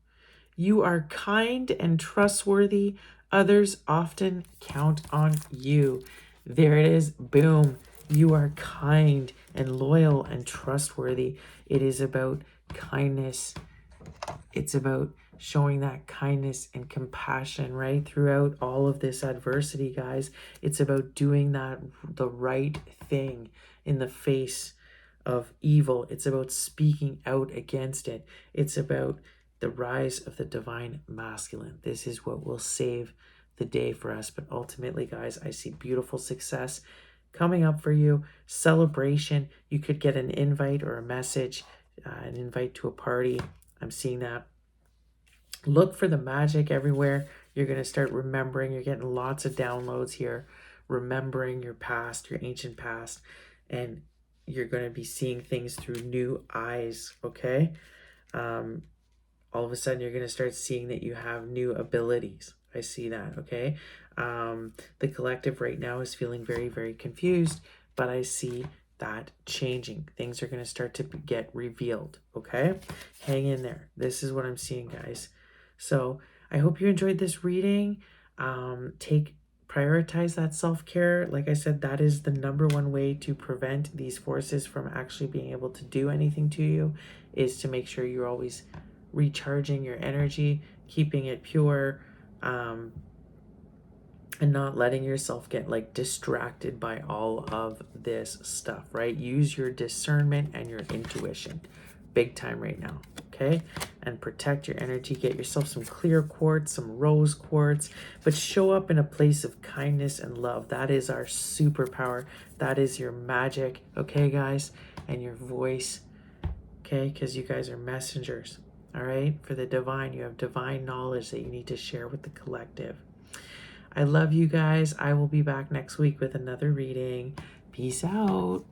[SPEAKER 1] You are kind and trustworthy. Others often count on you. There it is. Boom. You are kind and loyal and trustworthy. It is about kindness. It's about showing that kindness and compassion, right? Throughout all of this adversity, guys. It's about doing the right thing in the face of evil. It's about speaking out against it. It's about the rise of the divine masculine. This is what will save the day for us. But ultimately, guys, I see beautiful success coming up for you. Celebration. You could get an invite or a message, an invite to a party. I'm seeing that. Look for the magic everywhere. You're going to start remembering. You're getting lots of downloads here, remembering your past, your ancient past, and you're going to be seeing things through new eyes, okay? All of a sudden, you're going to start seeing that you have new abilities. I see that, okay? The collective right now is feeling very, very confused, but I see that changing. Things are going to start to get revealed, okay? Hang in there. This is what I'm seeing, guys. So I hope you enjoyed this reading. Prioritize that self-care. Like I said, that is the number one way to prevent these forces from actually being able to do anything to you, is to make sure you're always recharging your energy, keeping it pure, and not letting yourself get like distracted by all of this stuff, right? Use your discernment and your intuition big time right now, okay? And protect your energy. Get yourself some clear quartz, some rose quartz, but show up in a place of kindness and love. That is our superpower. That is your magic, okay, guys? And your voice, okay? Because you guys are messengers, all right? For the divine, you have divine knowledge that you need to share with the collective. I love you guys. I will be back next week with another reading. Peace out.